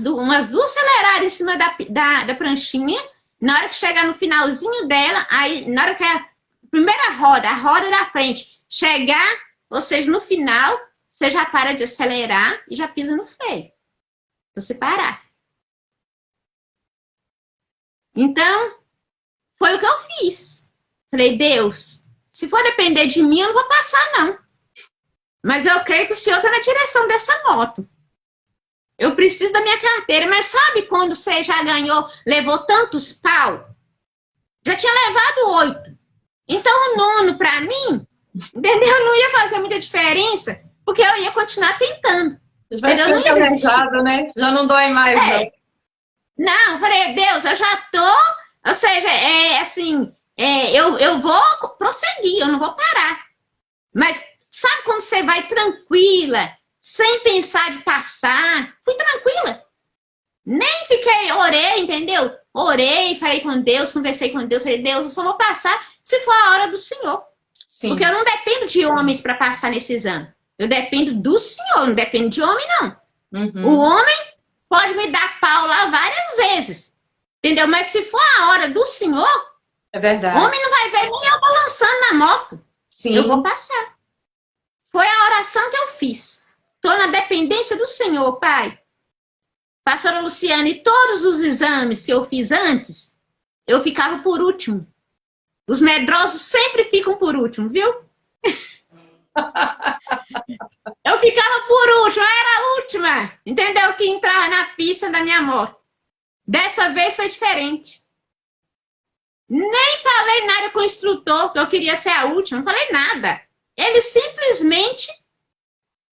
duas aceleradas em cima da pranchinha. Na hora que chegar no finalzinho dela, aí na hora que a primeira roda, a roda da frente, chegar, ou seja, no final, você já para de acelerar e já pisa no freio. Você parar. Então, foi o que eu fiz. Falei, Deus, se for depender de mim, eu não vou passar, não. Mas eu creio que o Senhor está na direção dessa moto. Eu preciso da minha carteira. Mas sabe quando você já ganhou, levou tantos pau? Já tinha levado 8. Então, o 9, para mim, entendeu? Não ia fazer muita diferença, porque eu ia continuar tentando. Vai entendeu? Não ia desistir. Né? Já não dói mais, não. Não, eu falei, Deus, eu já tô... Ou seja, eu vou prosseguir, eu não vou parar. Mas sabe quando você vai tranquila, sem pensar de passar. Fui tranquila. Nem fiquei, orei, entendeu? Orei, falei com Deus, conversei com Deus, falei, Deus, eu só vou passar se for a hora do Senhor. Sim. Porque eu não dependo de homens para passar nesse exame. Eu dependo do Senhor, não dependo de homem, não. O homem pode me dar pau lá várias vezes, entendeu? Mas se for a hora do Senhor, é verdade. O homem não vai ver nem eu balançando na moto. Sim. Eu vou passar. Foi a oração que eu fiz. Estou na dependência do Senhor, Pai. Pastora Luciana, e todos os exames que eu fiz antes, eu ficava por último. Os medrosos sempre ficam por último, viu? Eu ficava por último, eu era a última. Entendeu? Que entrava na pista da minha moto. Dessa vez foi diferente. Nem falei nada com o instrutor, que eu queria ser a última, não falei nada. Ele simplesmente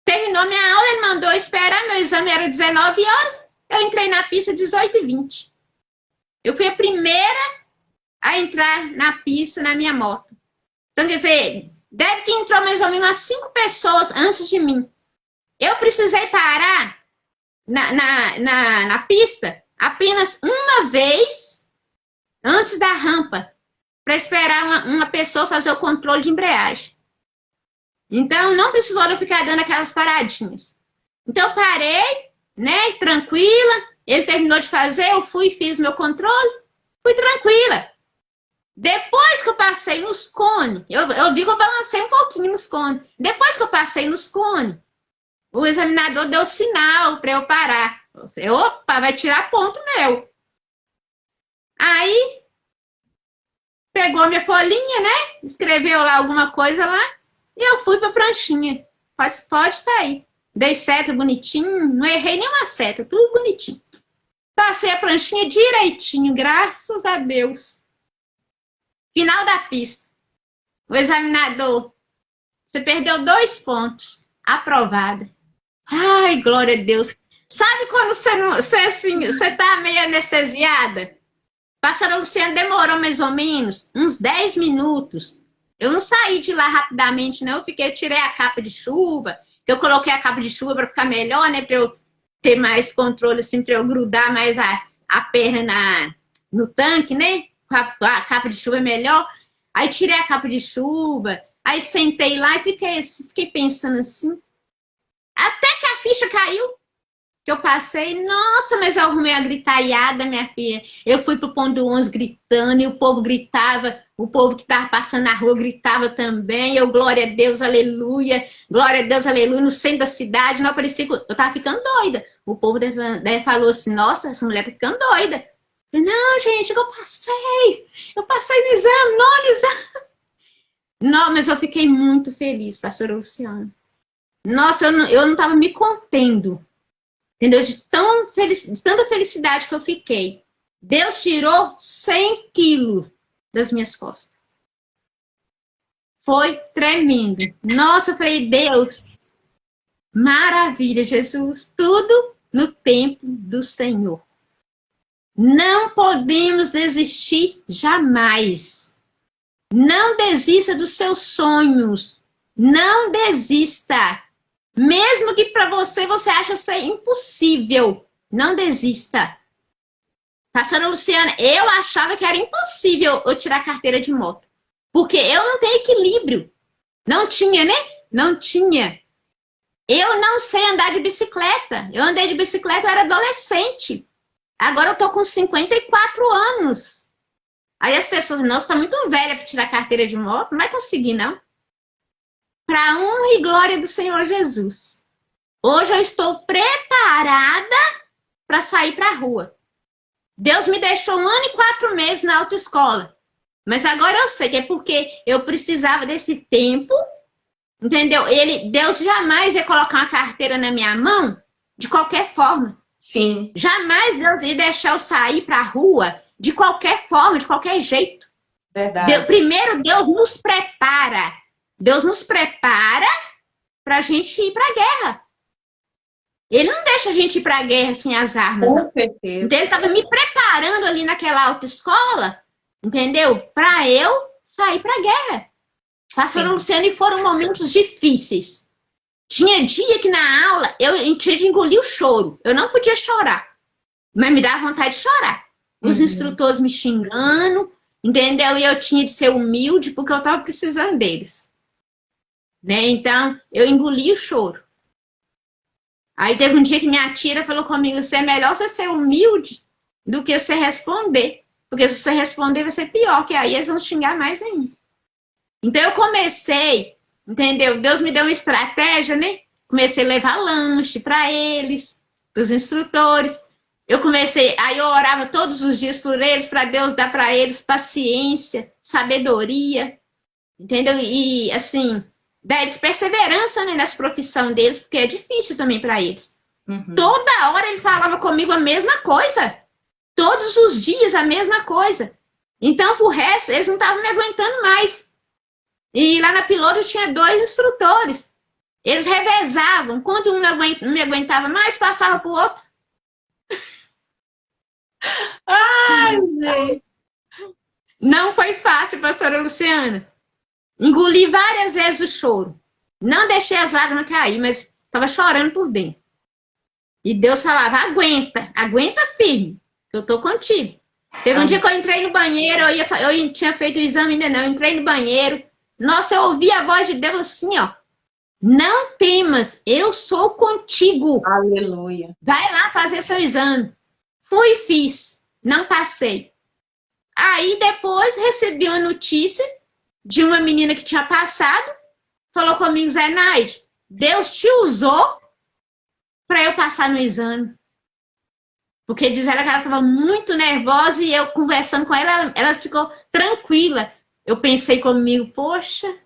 terminou minha aula, ele mandou esperar, meu exame era 19 horas, eu entrei na pista 18h20. Eu fui a primeira a entrar na pista na minha moto. Então, quer dizer, deve que entrou mais ou menos umas 5 pessoas antes de mim. Eu precisei parar na pista apenas uma vez antes da rampa, para esperar uma pessoa fazer o controle de embreagem. Então, não precisou eu ficar dando aquelas paradinhas. Então, eu parei, né, tranquila. Ele terminou de fazer, eu fui e fiz meu controle. Fui tranquila. Depois que eu passei nos cones, eu digo, eu balancei um pouquinho nos cones. Depois que eu passei nos cones, o examinador deu sinal para eu parar. Eu falei, opa, vai tirar ponto meu. Aí, pegou minha folhinha, né? Escreveu lá alguma coisa lá. E eu fui pra pranchinha. Pode estar aí. Dei seta bonitinho. Não errei nenhuma seta. Tudo bonitinho. Passei a pranchinha direitinho. Graças a Deus. Final da pista. O examinador. Você perdeu 2 pontos. Aprovada. Ai, glória a Deus. Sabe quando você tá meio anestesiada? Pastora Luciana demorou mais ou menos uns 10 minutos. Eu não saí de lá rapidamente, não. Eu tirei a capa de chuva. Eu coloquei a capa de chuva para ficar melhor, né? Para eu ter mais controle, assim, para eu grudar mais a perna no tanque, né? A capa de chuva é melhor. Aí tirei a capa de chuva. Aí sentei lá e fiquei pensando assim. Até que a ficha caiu. Que eu passei, nossa, mas eu arrumei a gritaiada, minha filha. Eu fui pro Ponto 11 gritando, e o povo gritava, o povo que tava passando na rua gritava também. Eu, glória a Deus, aleluia, glória a Deus, aleluia, no centro da cidade. Não parecia que eu tava ficando doida. O povo falou assim, nossa, essa mulher tá ficando doida. Eu falei, não, gente, eu passei no exame, no exame. Não, mas eu fiquei muito feliz, pastora Luciana. Nossa, eu não tava me contendo. Entendeu? De tanta felicidade que eu fiquei. Deus tirou 100 quilos das minhas costas. Foi tremendo. Nossa, eu falei, Deus, maravilha, Jesus, tudo no tempo do Senhor. Não podemos desistir jamais. Não desista dos seus sonhos. Não desista. Mesmo que para você acha ser impossível, não desista. Pastora Luciana, eu achava que era impossível eu tirar a carteira de moto. Porque eu não tenho equilíbrio. Não tinha, né? Não tinha. Eu não sei andar de bicicleta. Eu andei de bicicleta, eu era adolescente. Agora eu tô com 54 anos. Aí as pessoas, nossa, tá muito velha para tirar a carteira de moto. Não vai conseguir, não. Para a honra e glória do Senhor Jesus. Hoje eu estou preparada para sair para a rua. Deus me deixou 1 ano e 4 meses na autoescola. Mas agora eu sei que é porque eu precisava desse tempo, entendeu? Deus jamais ia colocar uma carteira na minha mão de qualquer forma. Sim. Jamais Deus ia deixar eu sair para a rua de qualquer forma, de qualquer jeito. Verdade. Primeiro Deus nos prepara. Deus nos prepara para a gente ir para a guerra. Ele não deixa a gente ir para a guerra sem as armas. Com certeza. Então, ele estava me preparando ali naquela autoescola, entendeu? Para eu sair para a guerra. Pastora Luciana, e foram momentos difíceis. Tinha dia que na aula eu tinha de engolir o choro. Eu não podia chorar, mas me dava vontade de chorar. Os instrutores me xingando, entendeu? E eu tinha de ser humilde porque eu estava precisando deles. Né? Então, eu engoli o choro. Aí teve um dia que minha tia falou comigo, é melhor você ser humilde do que você responder. Porque se você responder vai ser pior, que aí eles vão xingar mais ainda. Então eu comecei, entendeu? Deus me deu uma estratégia, né? Comecei a levar lanche para eles, para os instrutores. Aí eu orava todos os dias por eles, para Deus dar para eles paciência, sabedoria, entendeu? E assim, dar eles perseverança, né, nessa profissão deles, porque é difícil também para eles. Toda hora ele falava comigo a mesma coisa. Todos os dias a mesma coisa. Então, por resto, eles não estavam me aguentando mais. E lá na piloto tinha 2 instrutores. Eles revezavam. Quando um não me aguentava mais, passava para o outro. Ai, gente. Não foi fácil, pastora Luciana. Engoli várias vezes o choro. Não deixei as lágrimas cair, mas estava chorando por dentro. E Deus falava, aguenta firme, que eu estou contigo. Teve um dia que eu entrei no banheiro, eu tinha feito o exame ainda não, eu entrei no banheiro. Nossa, eu ouvi a voz de Deus assim, ó. Não temas, eu sou contigo. Aleluia. Vai lá fazer seu exame. Fui e fiz. Não passei. Aí depois recebi uma notícia de uma menina que tinha passado. Falou comigo, Zé Naide, Deus te usou para eu passar no exame. Porque diz ela que ela estava muito nervosa e eu conversando com ela, ela ficou tranquila. Eu pensei comigo, poxa,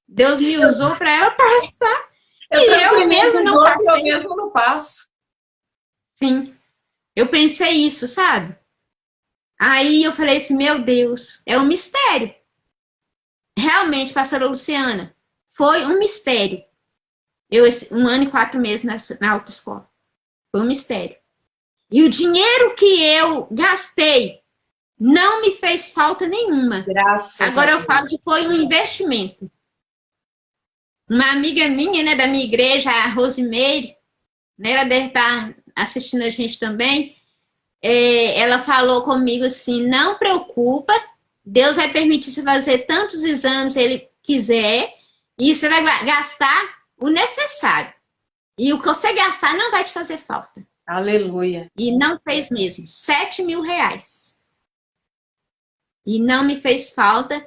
Deus me usou para eu passar. Eu mesmo não passei. Eu mesmo não passo. Sim, eu pensei isso, sabe? Aí eu falei assim, meu Deus, é um mistério. Realmente, pastora Luciana, foi um mistério. 1 ano e 4 meses na autoescola. Foi um mistério. E o dinheiro que eu gastei não me fez falta nenhuma. Graças Agora a eu Deus. falo que foi um investimento. Uma amiga minha, né, da minha igreja, a Rosimeire, né, ela deve estar assistindo a gente também, ela falou comigo assim, não preocupa, Deus vai permitir você fazer tantos exames se Ele quiser, e você vai gastar o necessário. E o que você gastar não vai te fazer falta. Aleluia. E não fez mesmo. 7 mil reais. E não me fez falta.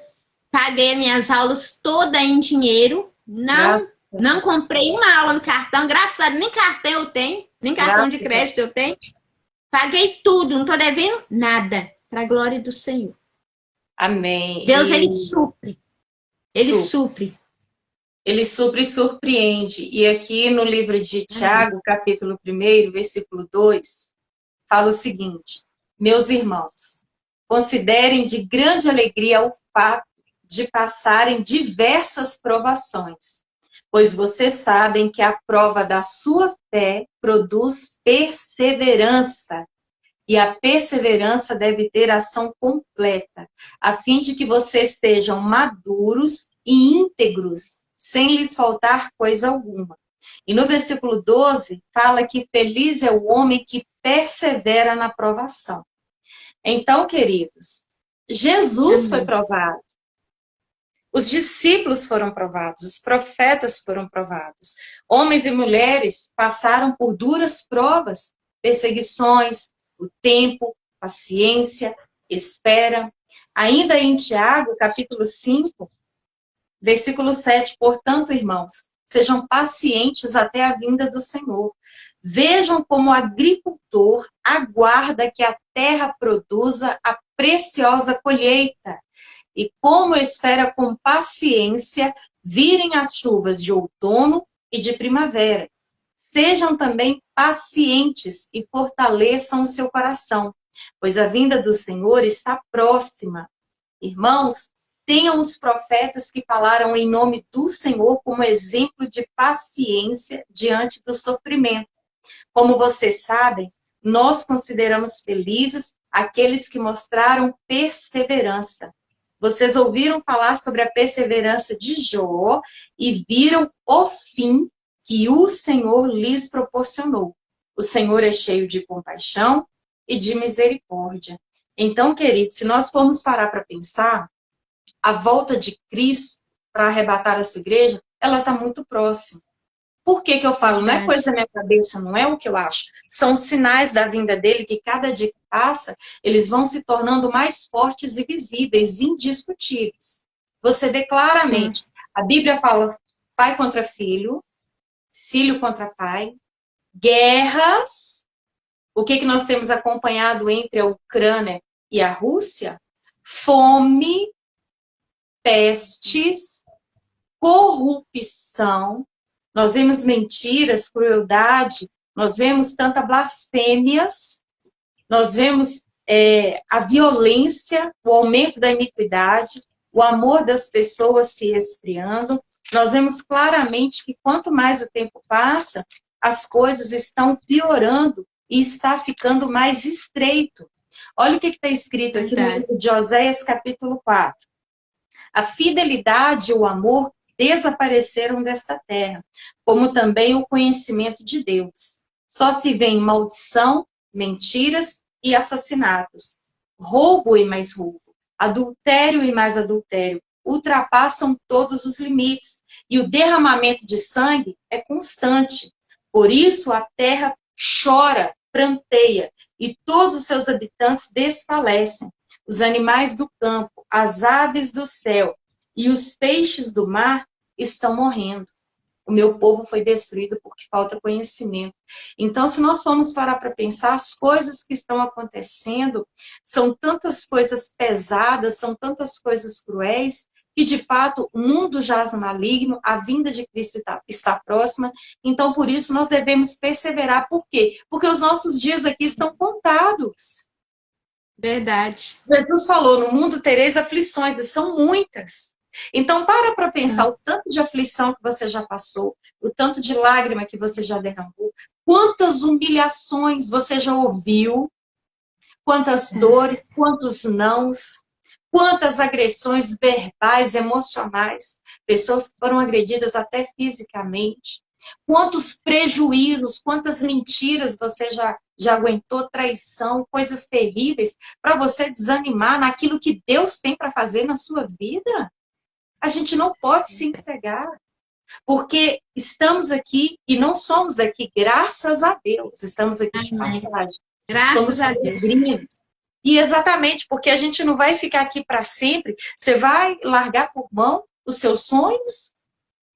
Paguei minhas aulas toda em dinheiro. Não comprei uma aula no cartão. Graças a Deus, nem cartão eu tenho. Nem cartão de crédito eu tenho. Paguei tudo. Não estou devendo nada. Para a glória do Senhor. Amém. Deus, Ele supre. Ele supre. Ele supre e surpreende. E aqui no livro de Tiago, capítulo 1, versículo 2, fala o seguinte: meus irmãos, considerem de grande alegria o fato de passarem diversas provações, pois vocês sabem que a prova da sua fé produz perseverança. E a perseverança deve ter ação completa, a fim de que vocês sejam maduros e íntegros, sem lhes faltar coisa alguma. E no versículo 12, fala que feliz é o homem que persevera na provação. Então, queridos, Jesus foi provado. Os discípulos foram provados, os profetas foram provados. Homens e mulheres passaram por duras provas, perseguições, o tempo, paciência, espera. Ainda em Tiago, capítulo 5, versículo 7, portanto, irmãos, sejam pacientes até a vinda do Senhor. Vejam como o agricultor aguarda que a terra produza a preciosa colheita e como espera com paciência virem as chuvas de outono e de primavera. Sejam também pacientes e fortaleçam o seu coração, pois a vinda do Senhor está próxima. Irmãos, tenham os profetas que falaram em nome do Senhor como exemplo de paciência diante do sofrimento. Como vocês sabem, nós consideramos felizes aqueles que mostraram perseverança. Vocês ouviram falar sobre a perseverança de Jó e viram o fim que o Senhor lhes proporcionou. O Senhor é cheio de compaixão e de misericórdia. Então, queridos, se nós formos parar para pensar, a volta de Cristo para arrebatar essa igreja, ela está muito próxima. Por que que eu falo? Não é coisa da minha cabeça, não é o que eu acho. São sinais da vinda dele que cada dia que passa, eles vão se tornando mais fortes e visíveis, indiscutíveis. Você vê claramente, a Bíblia fala pai contra filho, filho contra pai, guerras. O que que nós temos acompanhado entre a Ucrânia e a Rússia? Fome, pestes, corrupção. Nós vemos mentiras, crueldade, nós vemos tanta blasfêmias, nós vemos a violência, o aumento da iniquidade, o amor das pessoas se esfriando. Nós vemos claramente que quanto mais o tempo passa, as coisas estão piorando e está ficando mais estreito. Olha o que está escrito aqui no livro de Oséias, capítulo 4. A fidelidade e o amor desapareceram desta terra, como também o conhecimento de Deus. Só se vê em maldição, mentiras e assassinatos. Roubo e mais roubo, adultério e mais adultério, ultrapassam todos os limites, e o derramamento de sangue é constante. Por isso a terra chora, pranteia, e todos os seus habitantes desfalecem. Os animais do campo, as aves do céu e os peixes do mar estão morrendo. O meu povo foi destruído porque falta conhecimento. Então, se nós formos parar para pensar, as coisas que estão acontecendo são tantas coisas pesadas, são tantas coisas cruéis, que de fato o mundo jaz no maligno, a vinda de Cristo está próxima. Então, por isso, nós devemos perseverar. Por quê? Porque os nossos dias aqui estão contados. Verdade. Jesus falou, no mundo tereis aflições, e são muitas. Então, para pensar o tanto de aflição que você já passou, o tanto de lágrima que você já derramou, quantas humilhações você já ouviu, quantas dores, quantos nãos, quantas agressões verbais, emocionais, pessoas que foram agredidas até fisicamente, quantos prejuízos, quantas mentiras você já aguentou, traição, coisas terríveis, para você desanimar naquilo que Deus tem para fazer na sua vida. A gente não pode se entregar, porque estamos aqui e não somos daqui, graças a Deus, estamos aqui de passagem. Graças a Deus. E exatamente, porque a gente não vai ficar aqui para sempre. Você vai largar por mão os seus sonhos?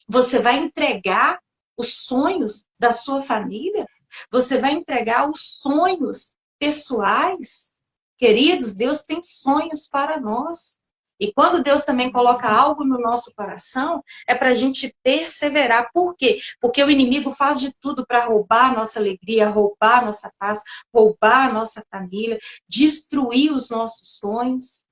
Você vai entregar os sonhos da sua família? Você vai entregar os sonhos pessoais? Queridos, Deus tem sonhos para nós. E quando Deus também coloca algo no nosso coração, é para a gente perseverar. Por quê? Porque o inimigo faz de tudo para roubar a nossa alegria, roubar a nossa paz, roubar a nossa família, destruir os nossos sonhos.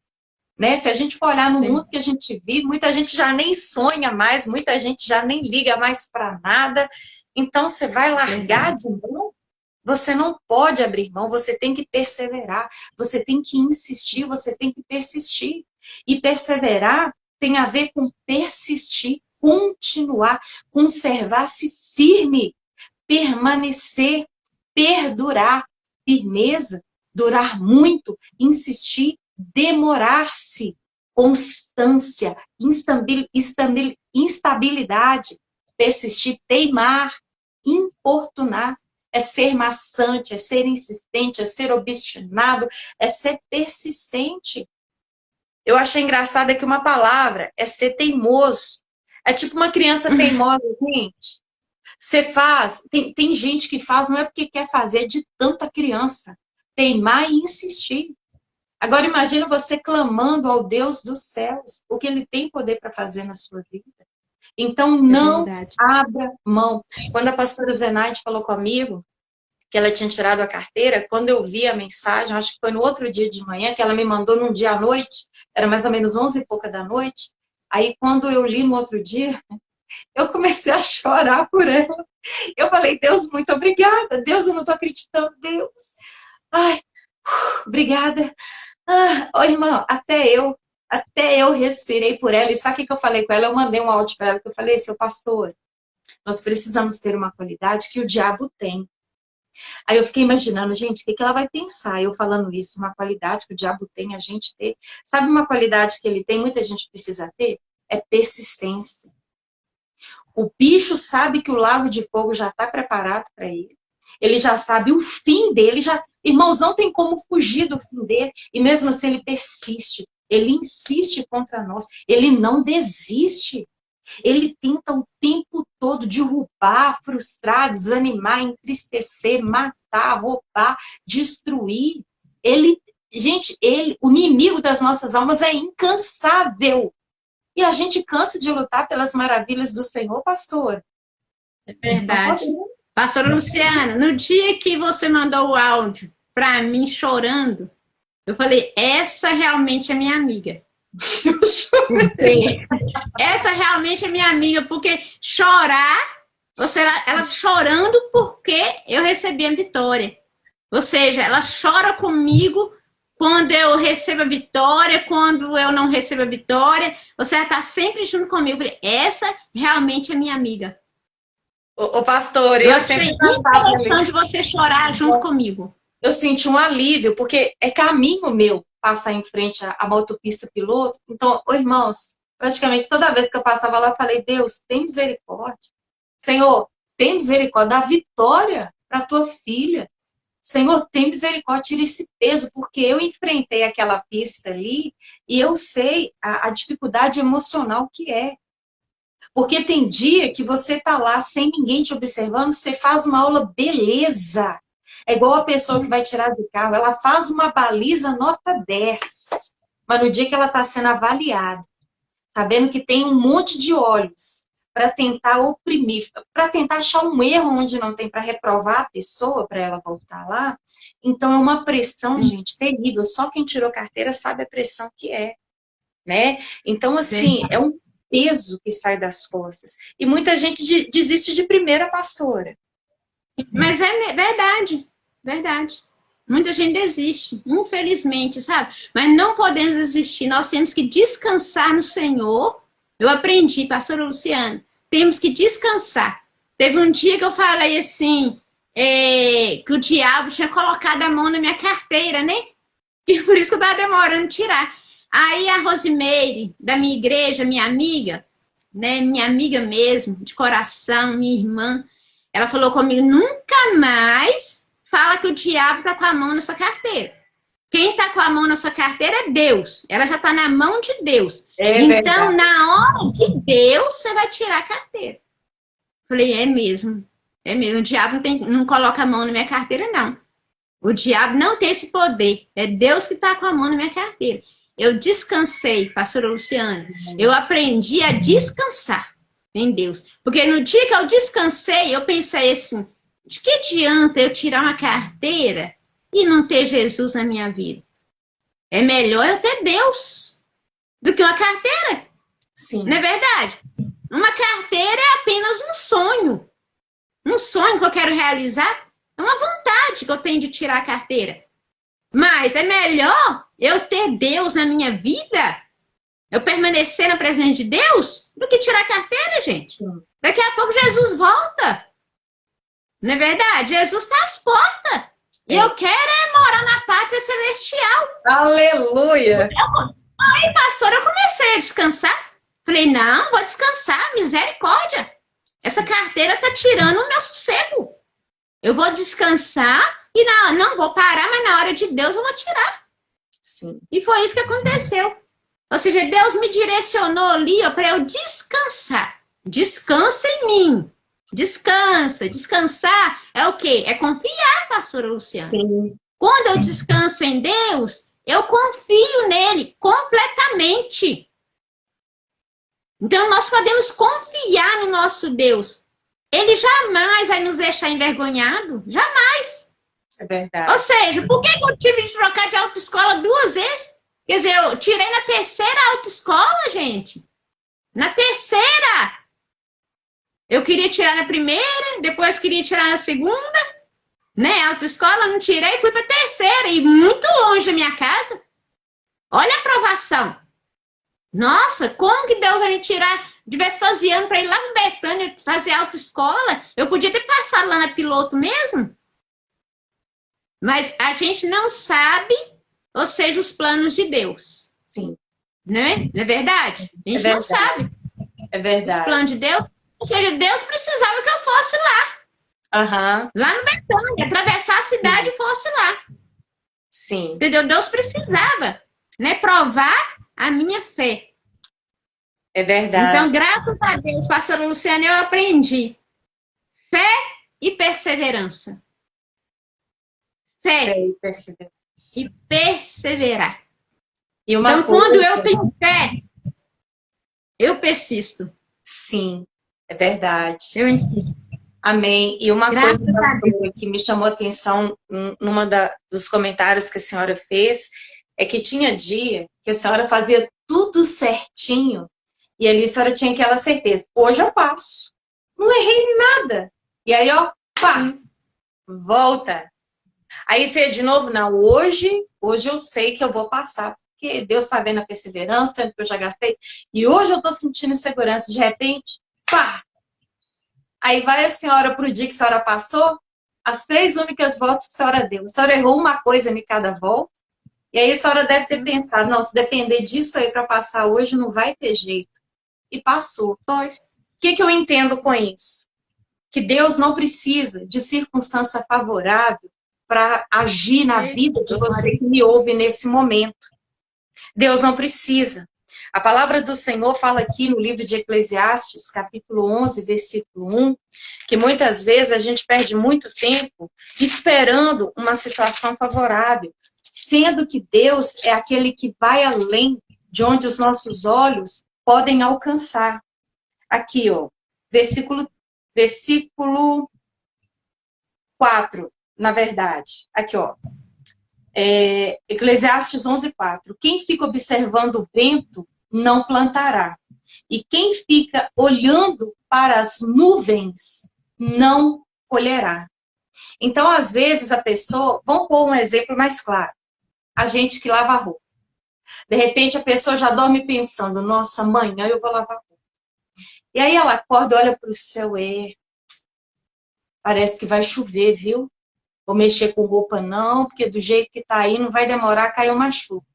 Né? Se a gente for olhar no mundo que a gente vive, muita gente já nem sonha mais, muita gente já nem liga mais para nada. Então, você vai largar de mão? Você não pode abrir mão, você tem que perseverar, você tem que insistir, você tem que persistir. E perseverar tem a ver com persistir, continuar, conservar-se firme, permanecer, perdurar, firmeza, durar muito, insistir, demorar-se, constância, instabilidade, persistir, teimar, importunar. É ser maçante, é ser insistente, é ser obstinado, é ser persistente. Eu achei engraçado que uma palavra é ser teimoso. É tipo uma criança teimosa, gente. Você faz, tem gente que faz, não é porque quer fazer, é de tanta criança. Teimar e insistir. Agora imagina você clamando ao Deus dos céus, o que Ele tem poder para fazer na sua vida. Então não abra mão. Quando a pastora Zenaide falou comigo, que ela tinha tirado a carteira, quando eu vi a mensagem, acho que foi no outro dia de manhã, que ela me mandou num dia à noite, era mais ou menos 11 e pouca da noite, aí quando eu li no outro dia, eu comecei a chorar por ela. Eu falei, Deus, muito obrigada. Deus, eu não estou acreditando, Deus. Ai, obrigada. Oh, irmã, até eu respirei por ela. E sabe o que eu falei com ela? Eu mandei um áudio para ela, que eu falei, seu pastor, Nós precisamos ter uma qualidade que o diabo tem. Aí eu fiquei imaginando, gente, o que ela vai pensar? Eu falando isso, uma qualidade que o diabo tem, a gente ter. Sabe uma qualidade que ele tem, muita gente precisa ter? É persistência. O bicho sabe que o lago de fogo já está preparado para ele. Ele já sabe o fim dele. Irmãos, não tem como fugir do fim dele. E mesmo assim ele persiste. Ele insiste contra nós. Ele não desiste. Ele tenta o tempo todo derrubar, frustrar, desanimar, entristecer, matar, roubar, destruir. O inimigo das nossas almas é incansável. E a gente cansa de lutar pelas maravilhas do Senhor, pastor. É verdade. Pastora Luciana, no dia que você mandou o áudio para mim chorando, eu falei, essa realmente é minha amiga. Essa realmente é minha amiga, porque chorar, ela chorando porque eu recebi a vitória. Ou seja, ela chora comigo quando eu recebo a vitória, quando eu não recebo a vitória. Você está sempre junto comigo. Essa realmente é minha amiga. Ô pastor, eu achei interessante você chorar junto comigo. Eu senti um alívio, porque é caminho meu passar em frente a uma autopista piloto. Então, irmãos, praticamente toda vez que eu passava lá, eu falei, Deus, tem misericórdia. Senhor, tem misericórdia, dá vitória para tua filha. Senhor, tem misericórdia, tira esse peso, porque eu enfrentei aquela pista ali e eu sei a dificuldade emocional que é. Porque tem dia que você tá lá sem ninguém te observando, você faz uma aula beleza. É igual a pessoa que vai tirar do carro, ela faz uma baliza nota 10. Mas no dia que ela está sendo avaliada, sabendo que tem um monte de olhos para tentar oprimir, para tentar achar um erro onde não tem, para reprovar a pessoa, para ela voltar lá, então é uma pressão, gente, terrível. Só quem tirou carteira sabe a pressão que é, né? Então, assim, é um peso que sai das costas. E muita gente desiste de primeira, pastora. Mas é verdade, verdade. Muita gente desiste, infelizmente, sabe? Mas não podemos desistir, nós temos que descansar no Senhor. Eu aprendi, pastora Luciana, temos que descansar. Teve um dia que eu falei assim, que o diabo tinha colocado a mão na minha carteira, né? E por isso que eu estava demorando tirar. Aí a Rosimeire, da minha igreja, minha amiga, né? Minha amiga mesmo, de coração, minha irmã, ela falou comigo, nunca mais fala que o diabo está com a mão na sua carteira. Quem está com a mão na sua carteira é Deus. Ela já está na mão de Deus. Então, verdade. Na hora de Deus, você vai tirar a carteira. Falei, é mesmo. É mesmo. O diabo não coloca a mão na minha carteira, não. O diabo não tem esse poder. É Deus que está com a mão na minha carteira. Eu descansei, pastora Luciana. Eu aprendi a descansar em Deus. Porque no dia que eu descansei, eu pensei assim, de que adianta eu tirar uma carteira e não ter Jesus na minha vida? É melhor eu ter Deus do que uma carteira. Sim. Não é verdade? Uma carteira é apenas um sonho. Um sonho que eu quero realizar. É uma vontade que eu tenho de tirar a carteira. Mas é melhor eu ter Deus na minha vida, eu permanecer na presença de Deus, do que tirar a carteira, gente. Daqui a pouco Jesus volta. Não é verdade? Jesus está às portas. E eu quero morar na pátria celestial. Aleluia! Aí, pastor, eu comecei a descansar. Falei, não, vou descansar, misericórdia. Essa carteira está tirando o meu sossego. Eu vou descansar e não vou parar, mas na hora de Deus eu vou tirar. Sim. E foi isso que aconteceu. Ou seja, Deus me direcionou ali para eu descansar. Descansa em mim. Descansa. Descansar é o quê? É confiar, pastora Luciana. Sim. Quando eu descanso em Deus, eu confio nele completamente. Então, nós podemos confiar no nosso Deus. Ele jamais vai nos deixar envergonhado. Jamais. É verdade. Ou seja, por que eu tive de trocar de autoescola 2 vezes? Quer dizer, eu tirei na 3ª autoescola, gente. Na 3ª. Eu queria tirar na 1ª, depois queria tirar na 2ª, né? Autoescola, não tirei, fui para 3ª, e muito longe da minha casa. Olha a aprovação. Nossa, como que Deus vai me tirar de Vespasiano para ir lá no Betânia fazer autoescola. Eu podia ter passado lá na Piloto mesmo. Mas a gente não sabe, ou seja, os planos de Deus. Sim. Né? Não é verdade? A gente não sabe. É verdade. Os planos de Deus. Ou seja, Deus precisava que eu fosse lá. Lá no Betânia, atravessar a cidade e fosse lá. Sim. Entendeu? Deus precisava, né, provar a minha fé. É verdade. Então, graças a Deus, pastora Luciana, eu aprendi fé e perseverança. Fé e perseverança. E perseverar. E uma então, coisa... quando eu tenho fé, eu persisto. Sim, é verdade. Eu insisto. Amém. E uma Graças coisa que me chamou a atenção numa dos comentários que a senhora fez é que tinha dia que a senhora fazia tudo certinho e ali a senhora tinha aquela certeza. Hoje eu passo. Não errei nada. E aí, ó, pá, volta. Aí você de novo, não, hoje eu sei que eu vou passar, porque Deus está vendo a perseverança, tanto que eu já gastei. E hoje eu estou sentindo insegurança. De repente, pá! Aí vai a senhora para o dia que a senhora passou, as 3 únicas voltas que a senhora deu. A senhora errou uma coisa em cada volta, e aí a senhora deve ter pensado, não, se depender disso aí para passar hoje, não vai ter jeito. E passou. O que eu entendo com isso? Que Deus não precisa de circunstância favorável para agir na vida de você que me ouve nesse momento. Deus não precisa. A palavra do Senhor fala aqui no livro de Eclesiastes, capítulo 11, versículo 1, que muitas vezes a gente perde muito tempo esperando uma situação favorável, sendo que Deus é aquele que vai além de onde os nossos olhos podem alcançar. Aqui, ó, versículo 4, na verdade. Aqui, ó. Eclesiastes 11:4. Quem fica observando o vento não plantará. E quem fica olhando para as nuvens não colherá. Então, às vezes, a pessoa... Vamos pôr um exemplo mais claro. A gente que lava roupa. De repente, a pessoa já dorme pensando, nossa, amanhã eu vou lavar roupa. E aí ela acorda, olha para o céu, parece que vai chover, viu? Vou mexer com roupa não, porque do jeito que tá aí não vai demorar a cair uma chuva.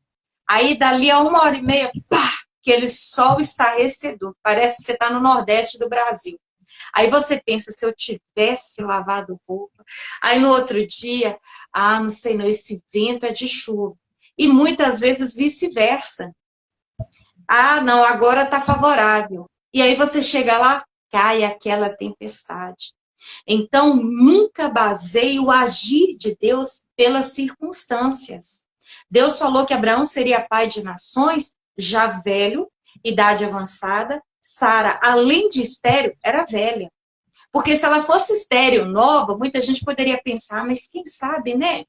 Aí dali a 1h30, pá, aquele sol estarrecedor. Parece que você tá no Nordeste do Brasil. Aí você pensa, se eu tivesse lavado roupa. Aí no outro dia, não sei não, esse vento é de chuva. E muitas vezes vice-versa. Não, agora tá favorável. E aí você chega lá, cai aquela tempestade. Então, nunca baseie o agir de Deus pelas circunstâncias. Deus falou que Abraão seria pai de nações, já velho, idade avançada. Sara, além de estéril, era velha. Porque se ela fosse estéril, nova, muita gente poderia pensar, mas quem sabe, né?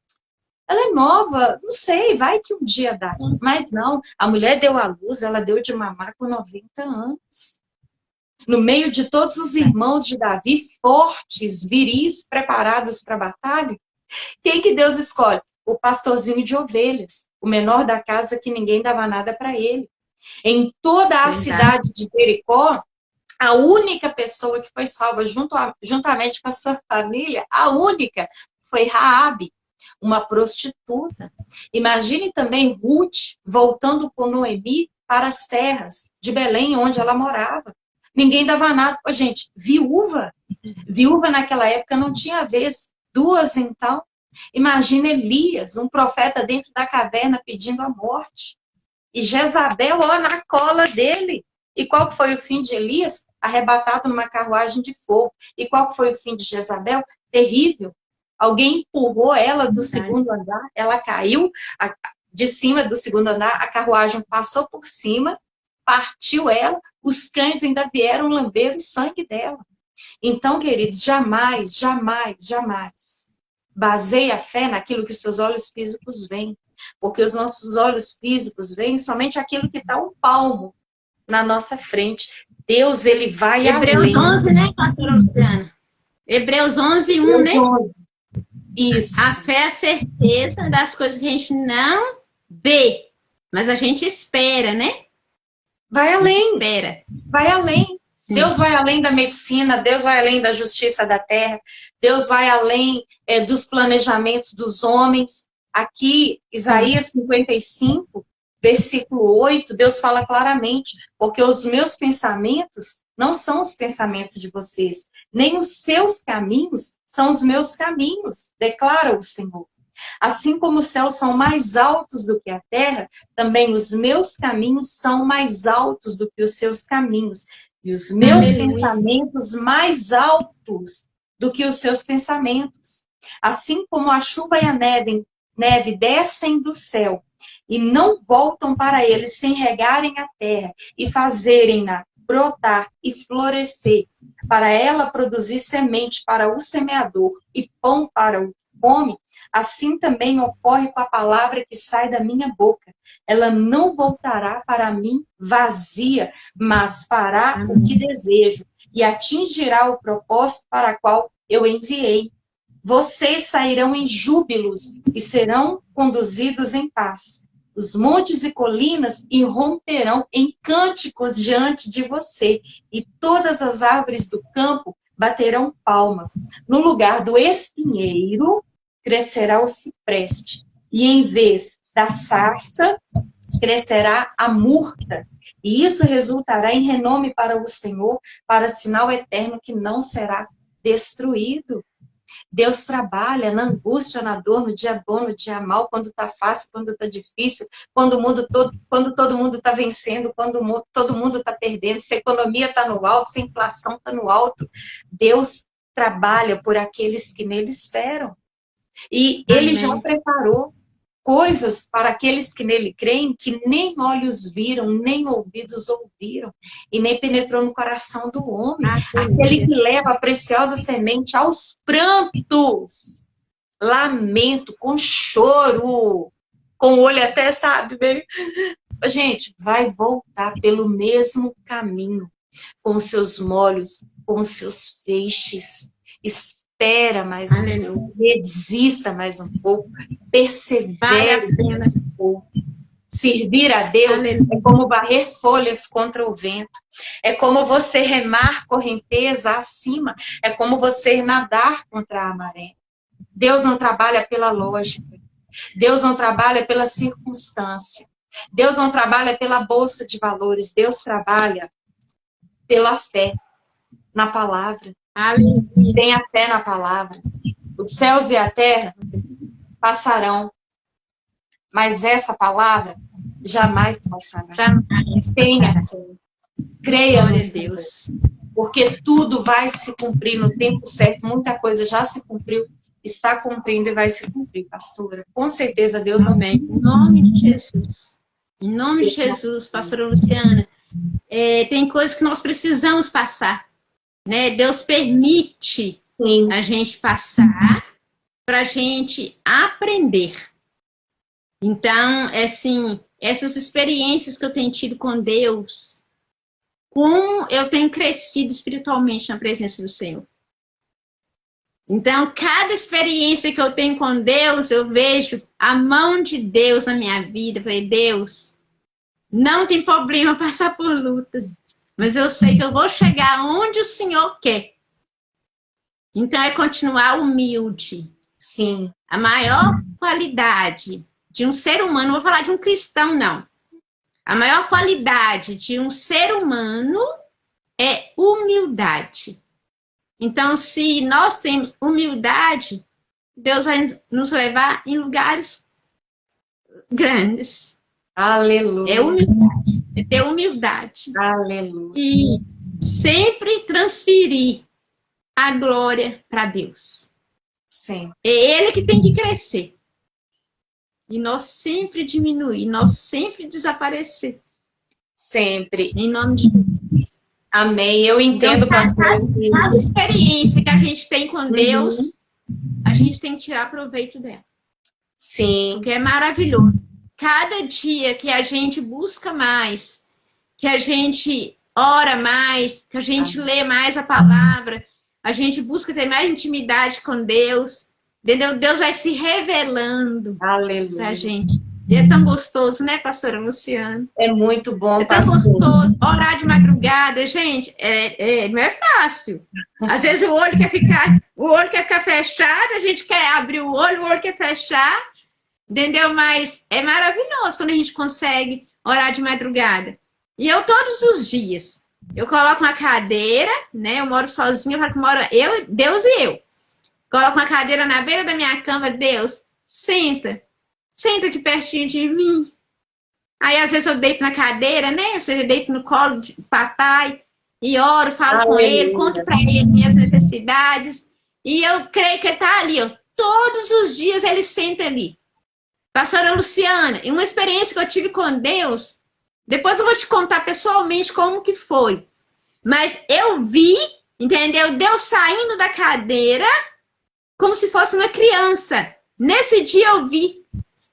Ela é nova, não sei, vai que um dia dá. Mas não, a mulher deu à luz, ela deu de mamar com 90 anos. No meio de todos os irmãos de Davi, fortes, viris, preparados para a batalha, quem que Deus escolhe? O pastorzinho de ovelhas, o menor da casa que ninguém dava nada para ele. Em toda a cidade de Jericó, a única pessoa que foi salva juntamente com a sua família, a única, foi Raabe, uma prostituta. Imagine também Ruth voltando com Noemi para as terras de Belém, onde ela morava. Ninguém dava nada. Gente, viúva naquela época não tinha vez. 2, então. Imagina Elias, um profeta dentro da caverna pedindo a morte. E Jezabel, na cola dele. E qual foi o fim de Elias? Arrebatado numa carruagem de fogo. E qual foi o fim de Jezabel? Terrível. Alguém empurrou ela do segundo andar, ela caiu de cima do segundo andar, a carruagem passou por cima, partiu ela, os cães ainda vieram lamber o sangue dela. Então, queridos, jamais, jamais, jamais baseie a fé naquilo que os seus olhos físicos veem, porque os nossos olhos físicos veem somente aquilo que está um palmo na nossa frente. Deus, ele vai Hebreus além. 11, né, pastora Luciana? Hebreus 11, 1, né? Isso. A fé é a certeza das coisas que a gente não vê, mas a gente espera, né? Vai além. Espera. Vai além. Sim. Deus vai além da medicina, Deus vai além da justiça da terra, Deus vai além dos planejamentos dos homens. Aqui, Isaías 55, versículo 8, Deus fala claramente, porque os meus pensamentos não são os pensamentos de vocês, nem os seus caminhos são os meus caminhos, declara o Senhor. Assim como os céus são mais altos do que a terra, também os meus caminhos são mais altos do que os seus caminhos, e os meus pensamentos mais altos do que os seus pensamentos. Assim como a chuva e a neve descem do céu e não voltam para ele sem regarem a terra e fazerem-na brotar e florescer, para ela produzir semente para o semeador e pão para o que come, assim também ocorre com a palavra que sai da minha boca. Ela não voltará para mim vazia, mas fará o que desejo e atingirá o propósito para o qual eu enviei. Vocês sairão em júbilos e serão conduzidos em paz. Os montes e colinas irromperão em cânticos diante de você, e todas as árvores do campo baterão palma. No lugar do espinheiro crescerá o cipreste, e em vez da sarça crescerá a murta. E isso resultará em renome para o Senhor, para sinal eterno que não será destruído. Deus trabalha na angústia, na dor, no dia bom, no dia mal, quando está fácil, quando está difícil, quando todo mundo está vencendo, quando todo mundo está perdendo, se a economia está no alto, se a inflação está no alto. Deus trabalha por aqueles que nele esperam. E ele já preparou coisas para aqueles que nele creem, que nem olhos viram, nem ouvidos ouviram, e nem penetrou no coração do homem. Aquele que leva a preciosa semente aos prantos, lamento, com choro, com o olho até, sabe, meio... Gente, vai voltar pelo mesmo caminho, com os seus molhos, com os seus feixes. Espera mais um pouco, resista mais um pouco, persevere mais um pouco. Servir a Deus é como varrer folhas contra o vento, é como você remar correnteza acima, é como você nadar contra a maré. Deus não trabalha pela lógica, Deus não trabalha pela circunstância, Deus não trabalha pela bolsa de valores, Deus trabalha pela fé na palavra. Tenha fé na palavra. Os céus e a terra passarão, mas essa palavra jamais passará. Jamais. Tenha fé. Creia no Senhor, porque tudo vai se cumprir no tempo certo. Muita coisa já se cumpriu, está cumprindo e vai se cumprir, pastora. Com certeza Deus amém. Em nome de Jesus. Em nome de Jesus, pastora Luciana. Tem coisas que nós precisamos passar. Né? Deus permite a gente passar para a gente aprender. Então, assim, essas experiências que eu tenho tido com Deus, como eu tenho crescido espiritualmente na presença do Senhor. Então, cada experiência que eu tenho com Deus, eu vejo a mão de Deus na minha vida. Eu falei, Deus, não tem problema passar por lutas. Mas eu sei que eu vou chegar onde o Senhor quer. Então, é continuar humilde. Sim. A maior qualidade de um ser humano, não vou falar de um cristão, não. A maior qualidade de um ser humano é humildade. Então, se nós temos humildade, Deus vai nos levar em lugares grandes. Aleluia. É humildade. É ter humildade. Aleluia. E sempre transferir a glória para Deus. Sim. É Ele que tem que crescer. E nós sempre diminuir, nós sempre desaparecer. Sempre. Em nome de Jesus. Amém. Eu entendo, então, pastor. Cada experiência que a gente tem com Deus, a gente tem que tirar proveito dela. Sim. Porque é maravilhoso. Cada dia que a gente busca mais, que a gente ora mais, que a gente lê mais a palavra, a gente busca ter mais intimidade com Deus, entendeu? Deus vai se revelando pra gente. E é tão gostoso, né, pastora Luciana? É muito bom, É tão gostoso. Orar de madrugada, gente, não é fácil. Às vezes o olho quer ficar fechado, a gente quer abrir o olho quer fechar, entendeu? Mas é maravilhoso quando a gente consegue orar de madrugada. E eu todos os dias, eu coloco uma cadeira, né? Eu moro sozinha, Deus e eu. Coloco uma cadeira na beira da minha cama, Deus, senta aqui pertinho de mim. Aí, às vezes, eu deito na cadeira, né? Ou seja, eu deito no colo de papai e oro, falo com ele, conto para ele minhas necessidades. E eu creio que ele tá ali, ó. Todos os dias ele senta ali. Pastora Luciana, uma experiência que eu tive com Deus, depois eu vou te contar pessoalmente como que foi. Mas eu vi, entendeu? Deus saindo da cadeira como se fosse uma criança. Nesse dia eu vi.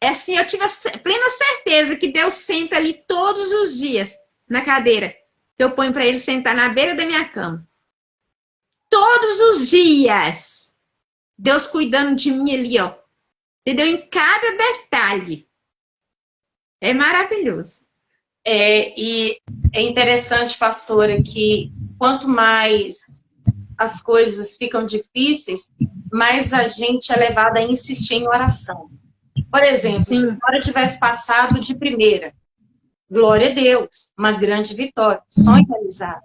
Assim, eu tive a plena certeza que Deus senta ali todos os dias na cadeira. Eu ponho para ele sentar na beira da minha cama. Todos os dias. Deus cuidando de mim ali, ó. Entendeu? Em cada detalhe. É maravilhoso. E é interessante, pastora, que quanto mais as coisas ficam difíceis, mais a gente é levada a insistir em oração. Por exemplo, se a senhora tivesse passado de primeira, glória a Deus, uma grande vitória, sonho realizado.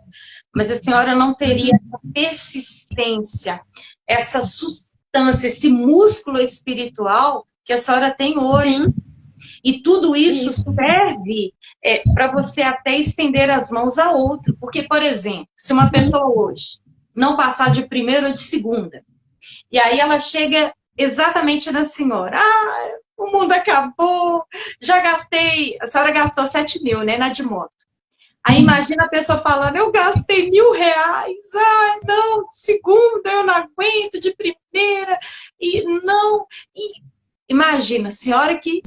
Mas a senhora não teria essa persistência, essa substância, esse músculo espiritual que a senhora tem hoje. Sim. E tudo isso serve para você até estender as mãos a outro. Porque, por exemplo, se uma pessoa hoje não passar de primeira ou de segunda, e aí ela chega exatamente na senhora, o mundo acabou, já gastei, a senhora gastou 7 mil, né, na de moto. Aí imagina a pessoa falando, eu gastei R$1.000, não, de segunda eu não aguento, de primeira, e não, imagina, a senhora que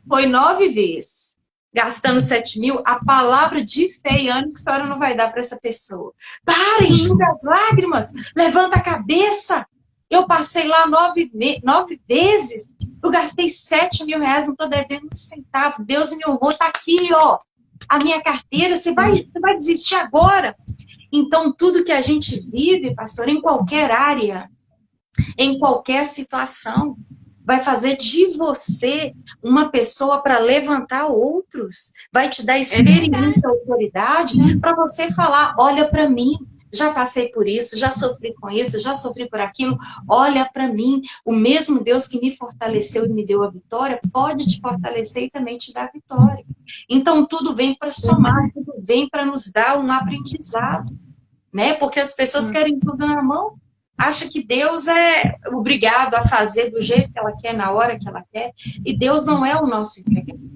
foi 9 vezes, gastando 7 mil, a palavra de fé e ânimo que a senhora não vai dar para essa pessoa. Para, enxuga as lágrimas, levanta a cabeça. Eu passei lá 9 vezes, eu gastei R$7.000, não estou devendo um centavo. Deus me honrou, tá aqui, ó, a minha carteira, você vai desistir agora? Então, tudo que a gente vive, pastor, em qualquer área, em qualquer situação, vai fazer de você uma pessoa para levantar outros, vai te dar experiência, autoridade, para você falar, olha para mim, já passei por isso, já sofri com isso, já sofri por aquilo, olha para mim, o mesmo Deus que me fortaleceu e me deu a vitória, pode te fortalecer e também te dar a vitória. Então, tudo vem para somar, tudo vem para nos dar um aprendizado, né? Porque as pessoas querem tudo na mão, acha que Deus é obrigado a fazer do jeito que ela quer, na hora que ela quer, e Deus não é o nosso empregador.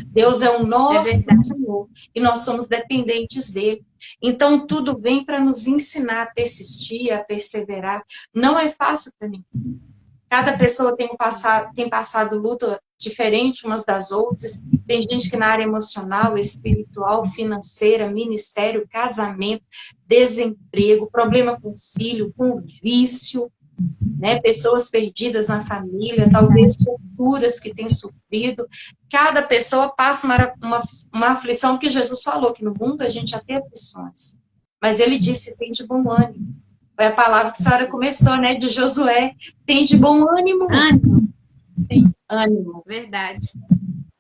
Deus é o nosso Senhor, e nós somos dependentes dele. Então, tudo vem para nos ensinar a persistir, a perseverar. Não é fácil para mim. Cada pessoa tem passado luta diferente umas das outras. Tem gente que na área emocional, espiritual, financeira, ministério, casamento, desemprego, problema com filho, com vício, né? Pessoas perdidas na família, talvez torturas que têm sofrido. Cada pessoa passa uma aflição, que Jesus falou que no mundo a gente já tem aflições. Mas ele disse, tem de bom ânimo. Foi a palavra que a senhora começou, né? De Josué. Tem de bom ânimo. Ânimo. Sim, ânimo. Verdade.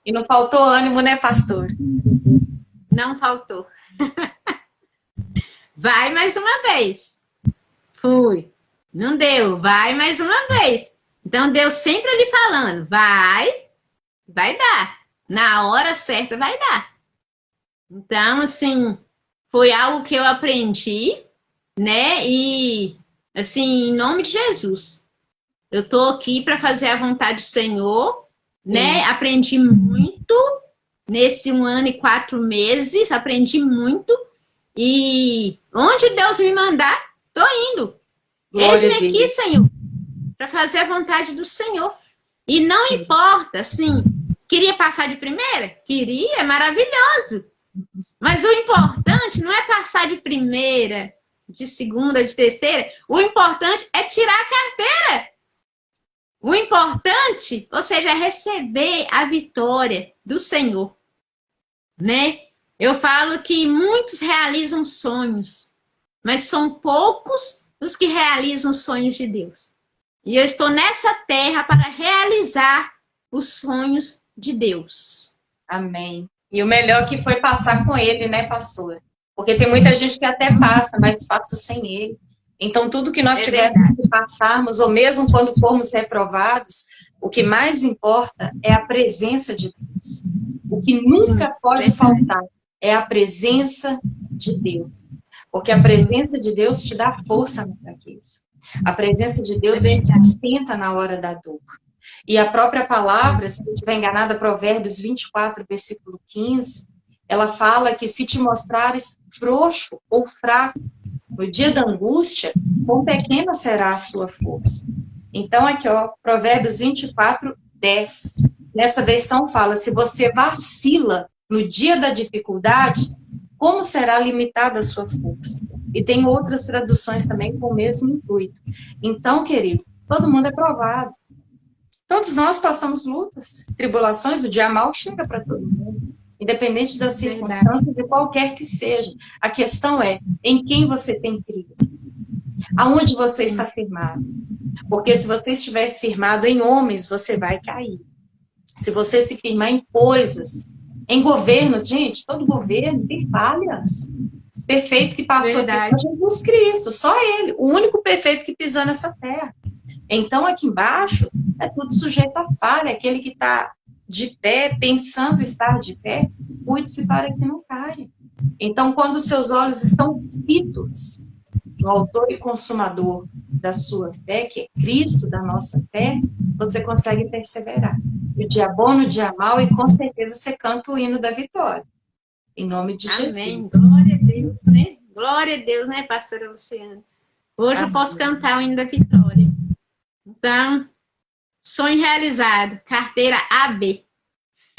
E não faltou ânimo, né, pastor? Não faltou. Vai mais uma vez. Fui. Não deu. Vai mais uma vez. Então, Deus sempre ali falando. Vai dar. Na hora certa vai dar. Então, assim, foi algo que eu aprendi, né? E, assim, em nome de Jesus, eu tô aqui para fazer a vontade do Senhor, né? Aprendi muito nesse 1 ano e 4 meses, aprendi muito. E onde Deus me mandar, tô indo. Eis-me aqui, Senhor, para fazer a vontade do Senhor. E não importa, assim, queria passar de primeira? Queria, é maravilhoso. Mas o importante não é passar de primeira, de segunda, de terceira. O importante é tirar a carteira. O importante, ou seja, é receber a vitória do Senhor, né? Eu falo que muitos realizam sonhos, mas são poucos os que realizam os sonhos de Deus. E eu estou nessa terra para realizar os sonhos de Deus. Amém. E o melhor que foi passar com ele, né, pastora? Porque tem muita gente que até passa, mas passa sem ele. Então, tudo que nós tivermos que passarmos, ou mesmo quando formos reprovados, o que mais importa é a presença de Deus. O que nunca pode faltar é a presença de Deus. Porque a presença de Deus te dá força na fraqueza. A presença de Deus te sustenta na hora da dor. E a própria palavra, se eu não estiver enganada, Provérbios 24, versículo 15, ela fala que se te mostrares frouxo ou fraco no dia da angústia, quão pequena será a sua força. Então, aqui, ó, Provérbios 24, 10. Nessa versão fala, se você vacila no dia da dificuldade, como será limitada a sua força? E tem outras traduções também com o mesmo intuito. Então, querido, todo mundo é provado. Todos nós passamos lutas, tribulações, o dia mal chega para todo mundo, independente das circunstâncias, de qualquer que seja. A questão é, em quem você tem crido? Aonde você está firmado? Porque se você estiver firmado em homens, você vai cair. Se você se firmar em coisas, em governos, gente, todo governo tem falhas. Perfeito que passou aqui foi Jesus Cristo, só ele, o único perfeito que pisou nessa terra. Então, aqui embaixo, é tudo sujeito a falha. Aquele que está de pé, pensando estar de pé, cuide-se para que não caia. Então, quando os seus olhos estão fitos no autor e consumador da sua fé, que é Cristo, da nossa fé, você consegue perseverar. No dia bom, no dia mau, e com certeza você canta o hino da vitória. Em nome de Jesus. Amém. Glória a Deus, né? Glória a Deus, né, pastora Luciana? Hoje eu posso cantar o hino da vitória. Então, sonho realizado, carteira AB.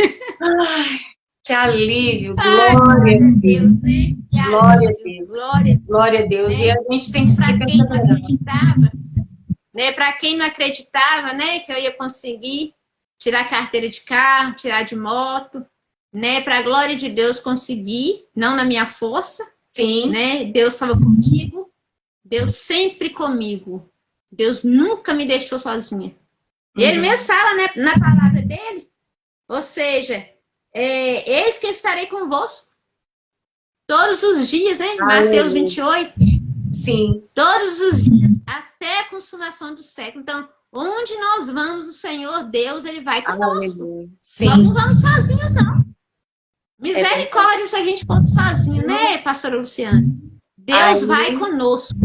Ai, que alívio, glória a Deus, né? Glória a Deus, glória a Deus. Né? E a gente tem que para quem não acreditava, né? Para quem não acreditava, né, que eu ia conseguir tirar carteira de carro, tirar de moto, né? Para a glória de Deus conseguir, não na minha força. Sim. Né? Deus estava comigo, Deus sempre comigo. Deus nunca me deixou sozinha. E ele mesmo fala, né, na palavra dele, ou seja, eis que estarei convosco todos os dias, né? Mateus 28. Sim. Todos os dias, até a consumação do século. Então, onde nós vamos, o Senhor Deus, ele vai conosco. Sim. Nós não vamos sozinhos, não. Misericórdia se a gente fosse sozinho, né, pastora Luciana? Deus vai conosco.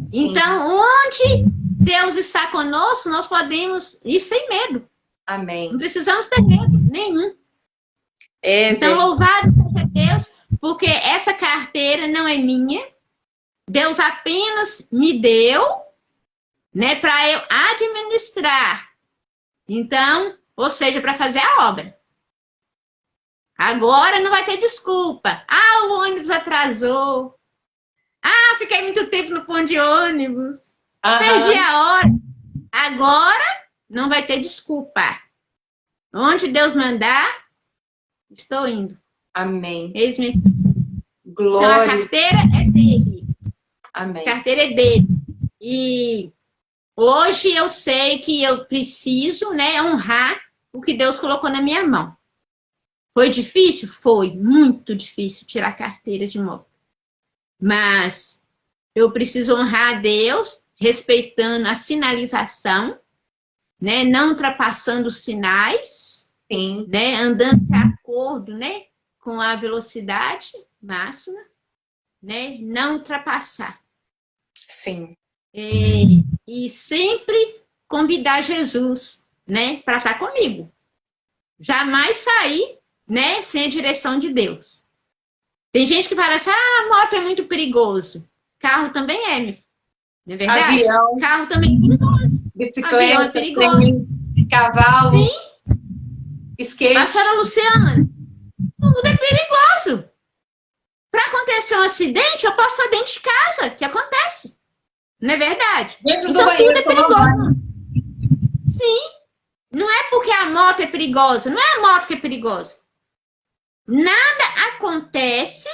Sim. Então, onde Deus está conosco, nós podemos ir sem medo. Amém. Não precisamos ter medo nenhum. Então, louvado seja Deus, porque essa carteira não é minha. Deus apenas me deu, né, para eu administrar. Então, ou seja, para fazer a obra. Agora não vai ter desculpa. Ah, o ônibus atrasou. Ah, fiquei muito tempo no ponto de ônibus. Perdi a hora. Agora não vai ter desculpa. Onde Deus mandar, estou indo. Amém. Eis-me aqui. Glória. Então a carteira é dele. Amém. A carteira é dele. E hoje eu sei que eu preciso, né, honrar o que Deus colocou na minha mão. Foi difícil? Foi muito difícil tirar a carteira de moto. Mas eu preciso honrar a Deus, respeitando a sinalização, né? Não ultrapassando os sinais, sim, né? Andando de acordo, né? Com a velocidade máxima, né? Não ultrapassar. Sim. E sempre convidar Jesus, né? Para estar comigo. Jamais sair, né? Sem a direção de Deus. Tem gente que fala assim, moto é muito perigoso. Carro também é, não é verdade? Avião. Carro também é perigoso. Bicicleta. Avião é perigoso. Cavalo. Sim. Skate. Pastora Luciana, tudo é perigoso. Para acontecer um acidente, eu posso estar dentro de casa, que acontece. Não é verdade? Dentro então do banheiro, tudo é perigoso. Sim, não é porque a moto é perigosa, não é a moto que é perigosa. Nada acontece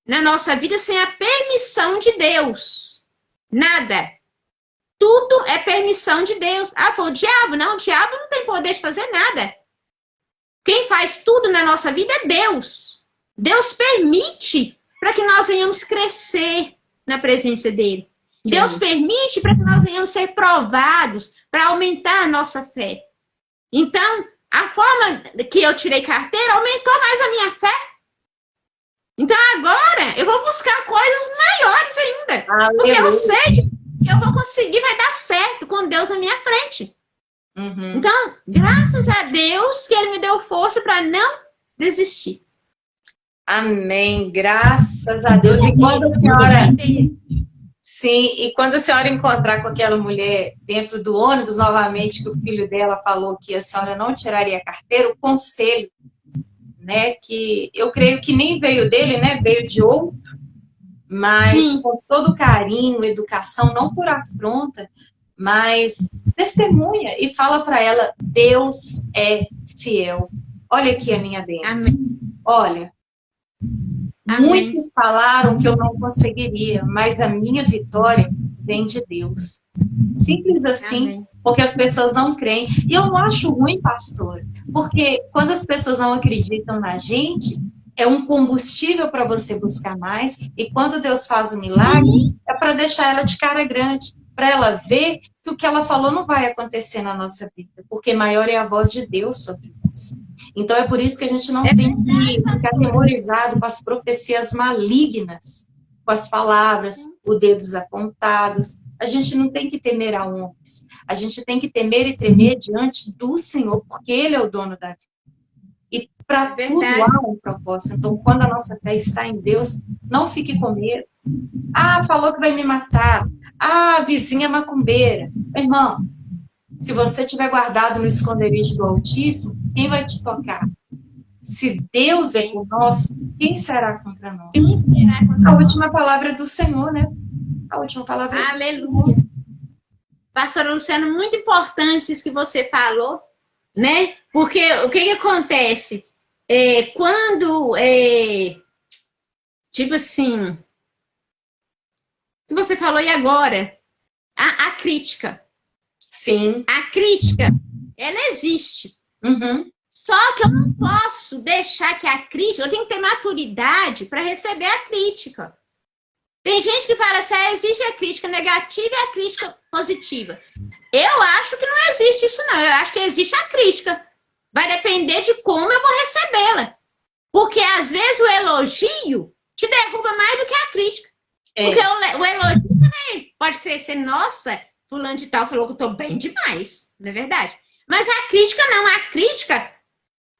na nossa vida sem a permissão de Deus. Nada. Tudo é permissão de Deus. Ah, foi o diabo? Não, o diabo não tem poder de fazer nada. Quem faz tudo na nossa vida é Deus. Deus permite para que nós venhamos crescer na presença dele. Sim. Deus permite para que nós venhamos ser provados, para aumentar a nossa fé. Então, a forma que eu tirei carteira aumentou mais a minha fé. Então, agora, eu vou buscar coisas maiores ainda. Porque eu sei que eu vou conseguir, vai dar certo com Deus na minha frente. Uhum. Então, graças a Deus que Ele me deu força para não desistir. Amém. Graças a Deus. E quando a senhora... Sim, e quando a senhora encontrar com aquela mulher dentro do ônibus novamente, que o filho dela falou que a senhora não tiraria a carteira, o conselho, né, que eu creio que nem veio dele, né, veio de outro, mas sim, com todo carinho, educação, não por afronta, mas testemunha e fala para ela, Deus é fiel. Olha aqui a minha bênção. Amém. Olha, amém. Muitos falaram que eu não conseguiria, mas a minha vitória vem de Deus. Simples assim, amém, porque as pessoas não creem. E eu não acho ruim, pastor, porque quando as pessoas não acreditam na gente, é um combustível para você buscar mais. E quando Deus faz o milagre, sim, é para deixar ela de cara grande, para ela ver que o que ela falou não vai acontecer na nossa vida, porque maior é a voz de Deus sobre nós. Então é por isso que a gente não tem que ficar atemorizado com as profecias malignas, com as palavras, os dedos apontados. A gente não tem que temer a homens. A gente tem que temer e tremer diante do Senhor, porque Ele é o dono da vida. E para tudo há um propósito. Então, quando a nossa fé está em Deus, não fique com medo. Ah, falou que vai me matar. Ah, vizinha macumbeira. Irmão, se você estiver guardado no esconderijo do Altíssimo, quem vai te tocar? Se Deus é por nós, quem será contra nós? A última palavra do Senhor, né? A última palavra. Aleluia. Pastora Luciana, muito importante isso que você falou, né? Porque o que acontece? Quando, tipo assim, o que você falou e agora? A crítica. Sim. A crítica, ela existe. Uhum. Só que eu não posso deixar que a crítica... Eu tenho que ter maturidade para receber a crítica. Tem gente que fala assim, existe a crítica negativa e a crítica positiva. Eu acho que não existe isso, não. Eu acho que existe a crítica. Vai depender de como eu vou recebê-la. Porque, às vezes, o elogio te derruba mais do que a crítica. Porque o elogio, você pode crescer, nossa... Fulano de tal falou que eu tô bem demais, não é verdade? Mas a crítica não, a crítica...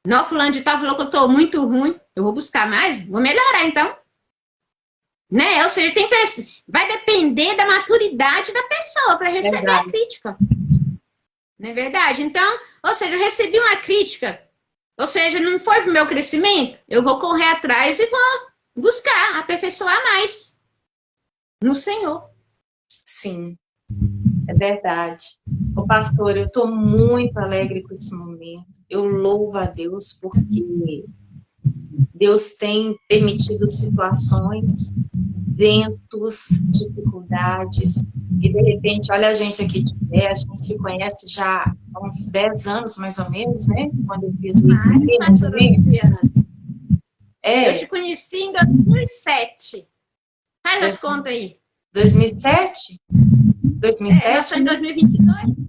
Não, fulano de tal falou que eu tô muito ruim, eu vou buscar mais, vou melhorar então. Né? Ou seja, vai depender da maturidade da pessoa para receber a crítica. Não é verdade? Então, ou seja, eu recebi uma crítica, ou seja, não foi pro meu crescimento, eu vou correr atrás e vou buscar, aperfeiçoar mais no Senhor. Sim. É verdade. Ô, pastor, eu estou muito alegre com esse momento. Eu louvo a Deus porque Deus tem permitido situações, ventos, dificuldades. E, de repente, olha a gente aqui de pé, a gente se conhece já há uns 10 anos, mais ou menos, né? Quando eu fiz o IPT, mais ou menos. Eu te conheci em 2007. Faz as contas aí. 2007? 2007? Foi em 2022?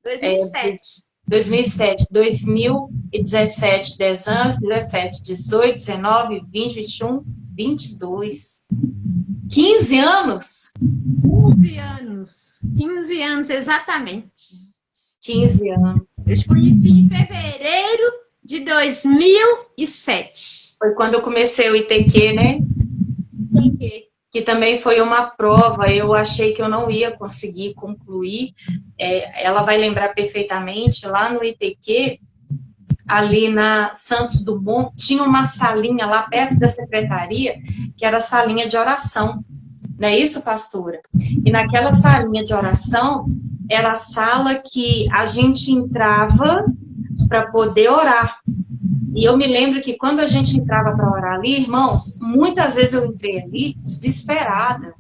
2007. 2007, 2017, 10 anos, 17, 18, 19, 20, 21, 22. 15 anos? 15 anos. 15 anos, exatamente. 15 anos. Eu te conheci em fevereiro de 2007. Foi quando eu comecei o ITQ, né? ITQ. Que também foi uma prova, eu achei que eu não ia conseguir concluir. Ela vai lembrar perfeitamente, lá no ITQ, ali na Santos Dumont, tinha uma salinha lá perto da secretaria, que era a salinha de oração. Não é isso, pastora? E naquela salinha de oração, era a sala que a gente entrava para poder orar. E eu me lembro que quando a gente entrava para orar ali, irmãos, muitas vezes eu entrei ali desesperada.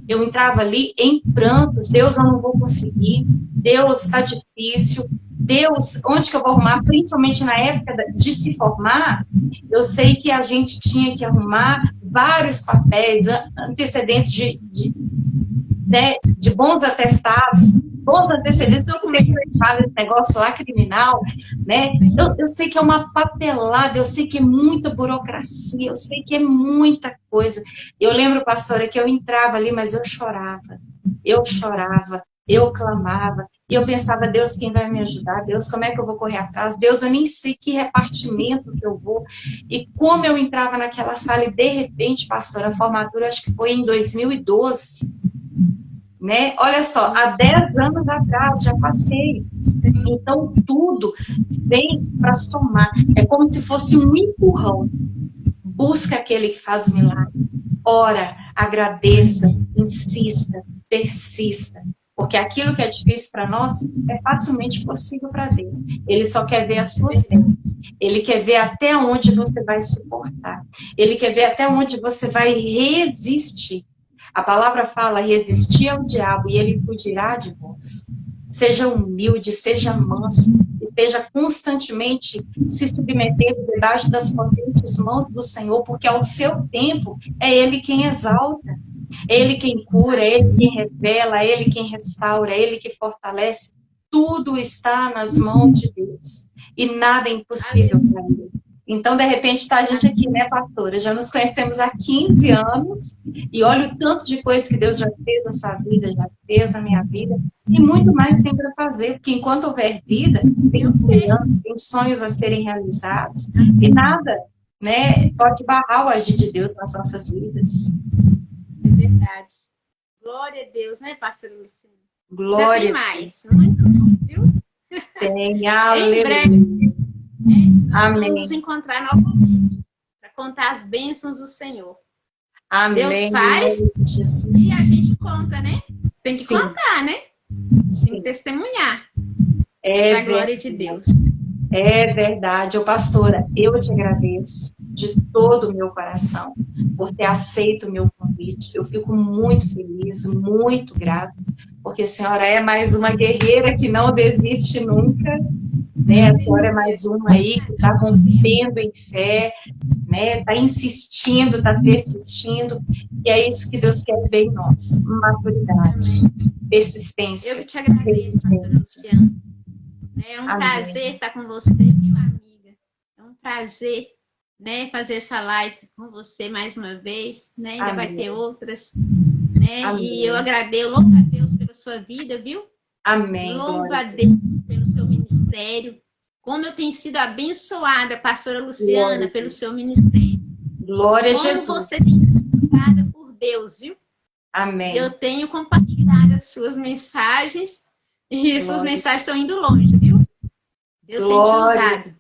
Eu entrava ali em prantos. Deus, eu não vou conseguir. Deus, está difícil. Deus, onde que eu vou arrumar? Principalmente na época de se formar, eu sei que a gente tinha que arrumar vários papéis antecedentes de bons atestados, bons antecedentes, não como é que fala esse negócio lá criminal, né? Eu sei que é uma papelada, eu sei que é muita burocracia, eu sei que é muita coisa. Eu lembro, pastora, que eu entrava ali, mas eu chorava, eu clamava, e eu pensava, Deus, quem vai me ajudar? Deus, como é que eu vou correr atrás? Deus, eu nem sei que repartimento que eu vou. E como eu entrava naquela sala, e de repente, pastora, a formatura acho que foi em 2012, né? Olha só, há 10 anos atrás, já passei. Então, tudo vem para somar. É como se fosse um empurrão. Busca aquele que faz o milagre. Ora, agradeça, insista, persista. Porque aquilo que é difícil para nós é facilmente possível para Deus. Ele só quer ver a sua fé. Ele quer ver até onde você vai suportar. Ele quer ver até onde você vai resistir. A palavra fala, resistir ao diabo e ele fugirá de vós. Seja humilde, seja manso, esteja constantemente se submetendo debaixo das potentes mãos do Senhor, porque ao seu tempo é Ele quem exalta, é Ele quem cura, é Ele quem revela, é Ele quem restaura, é Ele que fortalece. Tudo está nas mãos de Deus e nada é impossível para Ele. Então, de repente, está a gente aqui, né, pastora? Já nos conhecemos há 15 anos e olha o tanto de coisa que Deus já fez na sua vida, já fez na minha vida, e muito mais tem para fazer, porque enquanto houver vida, tem esperança, tem sonhos a serem realizados, e nada, né, pode barrar o agir de Deus nas nossas vidas. É verdade. Glória a Deus, né, pastora Luciana? Glória. Já tem mais, muito bom, viu? Tem, aleluia. Em breve. Nós Amém. vamos nos encontrar novamente para contar as bênçãos do Senhor. Amém. Deus faz e a gente conta, né? Tem que contar, né? Sim. Tem que testemunhar da glória de Deus. É verdade. Ô, pastora, eu te agradeço de todo o meu coração por ter aceito o meu convite. Eu fico muito feliz, muito grata, porque a senhora é mais uma guerreira que não desiste nunca. Né? A senhora é mais uma aí que está rompendo em fé, né? Está insistindo, está persistindo, e é isso que Deus quer ver em nós, maturidade, persistência. Eu que te agradeço, pastora Luciana. É um prazer estar com você, minha amiga. É um prazer, né, fazer essa live com você mais uma vez, né? Ainda vai ter outras, né? E eu louvo a Deus pela sua vida, viu? Amém. Louvo a Deus pelo seu ministério. Como eu tenho sido abençoada, pastora Luciana, pelo seu ministério. Glória a Jesus. Como você tem sido usada por Deus, viu? Amém. Eu tenho compartilhado as suas mensagens e suas mensagens estão indo longe, viu? Deus tem te usado.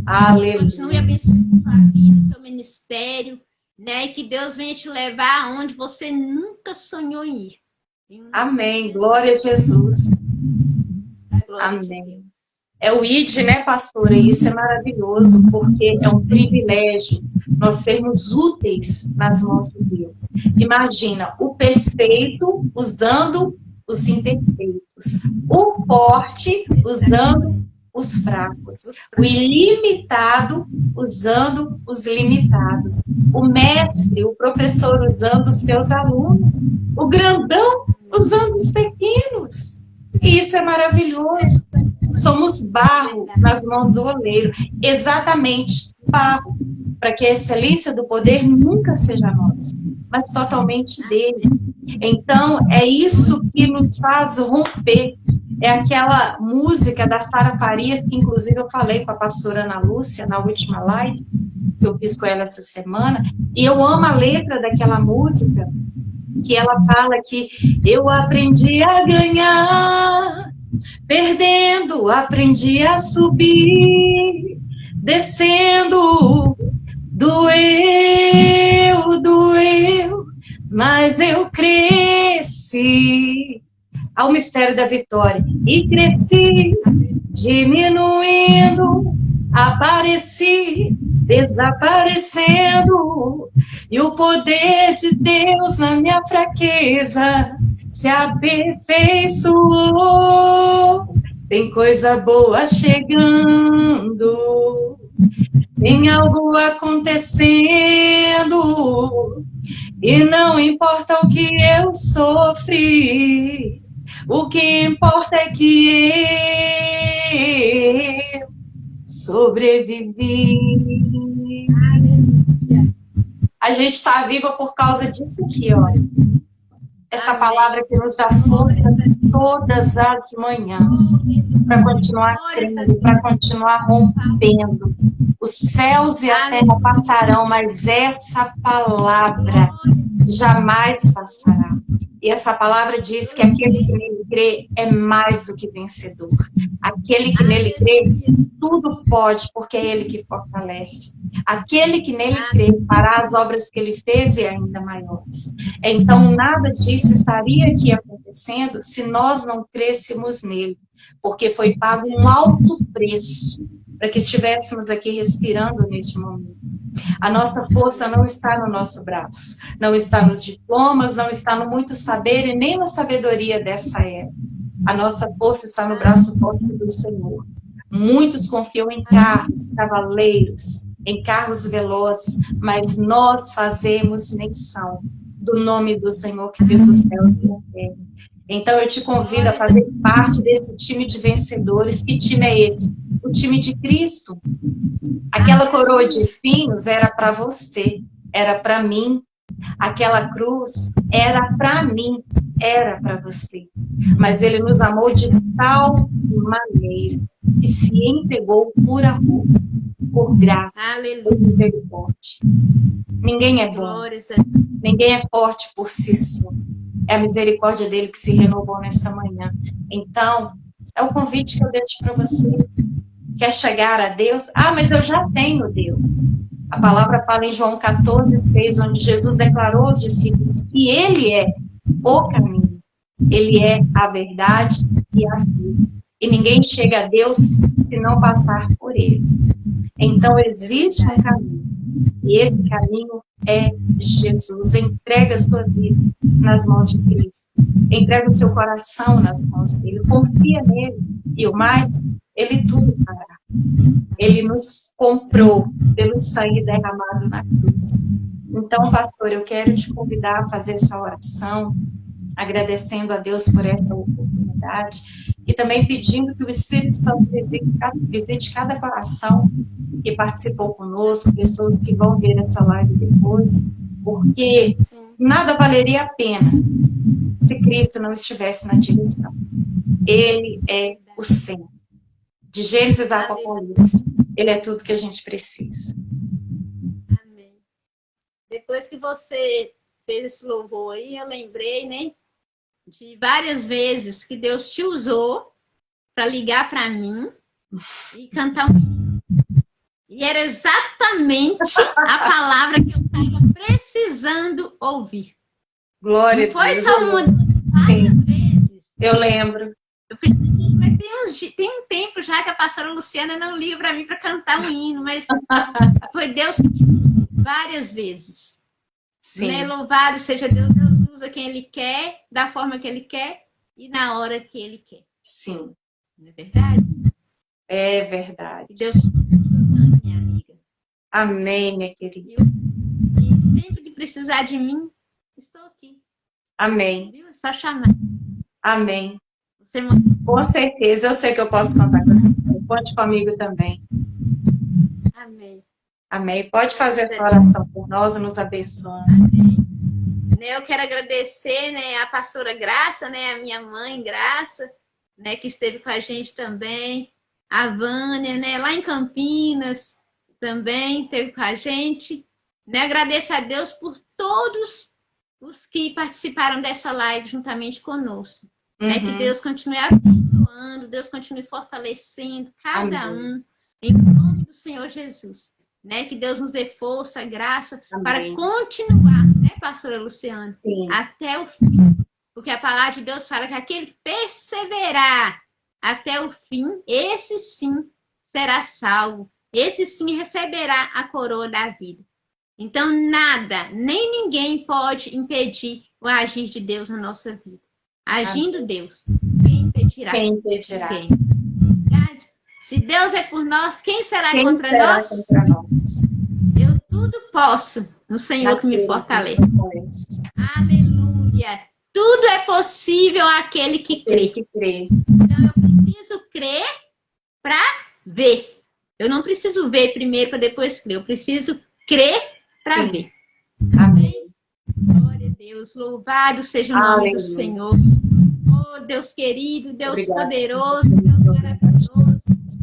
Aleluia. Continue abençoando sua vida, seu ministério, né? E que Deus venha te levar aonde você nunca sonhou em ir. Amém. Glória a Jesus. Amém. É o ID, né, pastora? E isso é maravilhoso, porque é um privilégio nós sermos úteis nas mãos de Deus. Imagina, o perfeito usando os imperfeitos, o forte usando os fracos, o ilimitado usando os limitados, o mestre, o professor usando os seus alunos, o grandão usando os pequenos. E isso é maravilhoso. Somos barro nas mãos do oleiro. Exatamente, barro. Para que a excelência do poder nunca seja nossa, mas totalmente dele. Então, é isso que nos faz romper. É aquela música da Sara Farias, que inclusive eu falei com a pastora Ana Lúcia na última live, que eu fiz com ela essa semana, e eu amo a letra daquela música, que ela fala que eu aprendi a ganhar, perdendo, aprendi a subir, descendo, doeu, mas eu cresci, ao mistério da vitória. E cresci, diminuindo, apareci, desaparecendo, e o poder de Deus na minha fraqueza se aperfeiçoou. Tem coisa boa chegando, tem algo acontecendo, e não importa o que eu sofri, o que importa é que eu sobrevivi. A gente está viva por causa disso aqui, olha. Essa palavra que nos dá força todas as manhãs para continuar crendo, para continuar rompendo. Os céus e a terra passarão, mas essa palavra jamais passará. E essa palavra diz que aquele que nele crê é mais do que vencedor. Aquele que nele crê, tudo pode, porque é ele que fortalece. Aquele que nele crê fará as obras que ele fez e ainda maiores. Então, nada disso estaria aqui acontecendo se nós não crêssemos nele, porque foi pago um alto preço para que estivéssemos aqui respirando neste momento. A nossa força não está no nosso braço, não está nos diplomas, não está no muito saber e nem na sabedoria dessa era. A nossa força está no braço forte do Senhor. Muitos confiam em carros, cavaleiros, em carros velozes, mas nós fazemos menção do nome do Senhor que fez o céu e a terra. Então eu te convido a fazer parte desse time de vencedores. Que time é esse? O time de Cristo. Aquela coroa de espinhos era para você, era para mim. Aquela cruz era para mim, era para você. Mas ele nos amou de tal maneira que se entregou por amor, por graça, por misericórdia. Ninguém é bom, ninguém é forte por si só. É a misericórdia dele que se renovou nesta manhã. Então, é o convite que eu deixo para você. Quer chegar a Deus? Ah, mas eu já tenho Deus. A palavra fala em João 14:6, onde Jesus declarou aos discípulos que ele é o caminho, ele é a verdade e a vida. E ninguém chega a Deus se não passar por ele. Então, existe um caminho. E esse caminho é Jesus. Entrega a sua vida nas mãos de Cristo. Entrega o seu coração nas mãos dele. Confia nele. E o mais, ele tudo fará. Ele nos comprou pelo sangue derramado na cruz. Então, pastor, eu quero te convidar a fazer essa oração, agradecendo a Deus por essa oportunidade e também pedindo que o Espírito Santo visite cada coração que participou conosco, pessoas que vão ver essa live depois, porque nada valeria a pena se Cristo não estivesse na direção. Ele é o centro. De Gênesis a Apocalipse, ele é tudo que a gente precisa. Amém. Depois que você fez esse louvor aí, eu lembrei, né, de várias vezes que Deus te usou para ligar para mim e cantar um hino. E era exatamente a palavra que eu estava precisando ouvir. Glória a Deus. Não foi só uma, várias vezes. Eu lembro. Eu pensei, mas tem um tempo já que a pastora Luciana não liga para mim para cantar um hino, mas foi Deus que te usou várias vezes. Sim. Né? Louvado seja Deus, Deus usa quem Ele quer, da forma que Ele quer e na hora que Ele quer. Sim. Não é verdade? É verdade. Que Deus continue te usando, minha amiga. Amém, minha querida. E sempre que precisar de mim, estou aqui. Amém. Viu? É só chamar. Amém. Você Com certeza, eu sei que eu posso contar com você. Conte comigo também. Amém. Amém. Pode fazer essa oração por nós, nos abençoando. Amém. Eu quero agradecer, né, a pastora Graça, né, a minha mãe Graça, né, que esteve com a gente também. A Vânia, né, lá em Campinas, também esteve com a gente. Né, agradeço a Deus por todos os que participaram dessa live juntamente conosco. Né, que Deus continue abençoando, Deus continue fortalecendo cada um, em nome do Senhor Jesus. Né, que Deus nos dê força, graça, para continuar, né, pastora Luciana, até o fim. Porque a palavra de Deus fala que aquele que perseverar até o fim, esse sim será salvo. Esse sim receberá a coroa da vida. Então, nada, nem ninguém pode impedir o agir de Deus na nossa vida. Agindo Deus, quem impedirá? Quem impedirá? Ninguém. Se Deus é por nós, quem será contra nós? Eu tudo posso no Senhor que me fortalece. Aleluia! Tudo é possível àquele que crê. Então, eu preciso crer para ver. Eu não preciso ver primeiro para depois crer. Eu preciso crer para ver. Amém. Glória a Deus. Louvado seja o nome do Senhor. Oh, Deus querido, Deus poderoso, Deus maravilhoso,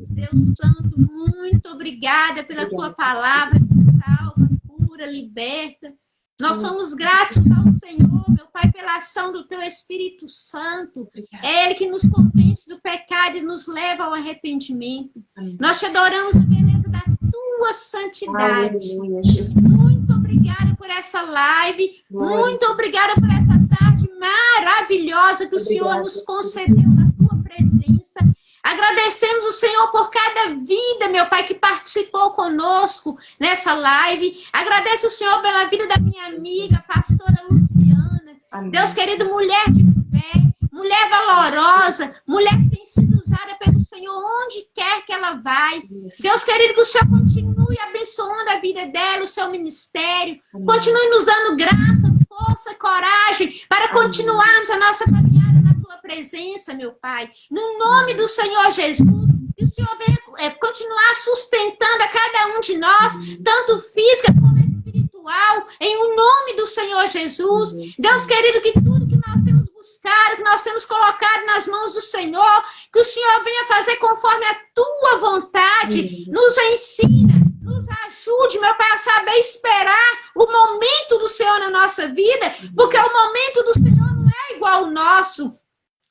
Deus santo, muito obrigada pela tua palavra que salva, cura, liberta. Nós somos gratos ao Senhor, meu Pai, pela ação do teu Espírito Santo. É Ele que nos convence do pecado e nos leva ao arrependimento. Nós te adoramos na beleza da tua santidade. Muito obrigada por essa live. Muito obrigada por essa tarde maravilhosa que o Senhor nos concedeu na tua presença. Agradecemos o Senhor por cada vida, meu Pai, que participou conosco nessa live. Agradeço o Senhor pela vida da minha amiga, pastora Luciana. Amém. Deus querido, mulher de fé, mulher valorosa, mulher que tem sido usada pelo Senhor onde quer que ela vai. Isso. Deus querido, que o Senhor continue abençoando a vida dela, o seu ministério. Amém. Continue nos dando graça, força, coragem para continuarmos a nossa caminhada na tua presença, meu Pai. No nome do Senhor Jesus, que o Senhor venha continuar sustentando a cada um de nós, tanto física como espiritual, em o nome do Senhor Jesus. Deus querido, que tudo que nós temos buscado, que nós temos colocado nas mãos do Senhor, que o Senhor venha fazer conforme a tua vontade. Nos ensina, nos ajude, meu Pai, a saber esperar o momento do Senhor na nossa vida, porque o momento do Senhor não é igual ao nosso.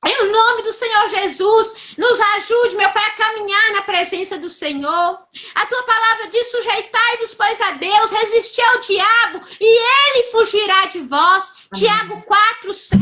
Em nome do Senhor Jesus, nos ajude, meu Pai, a caminhar na presença do Senhor. A tua palavra diz: sujeitai-vos, pois, a Deus, resistir ao diabo, e ele fugirá de vós. Amém. Tiago 4:7.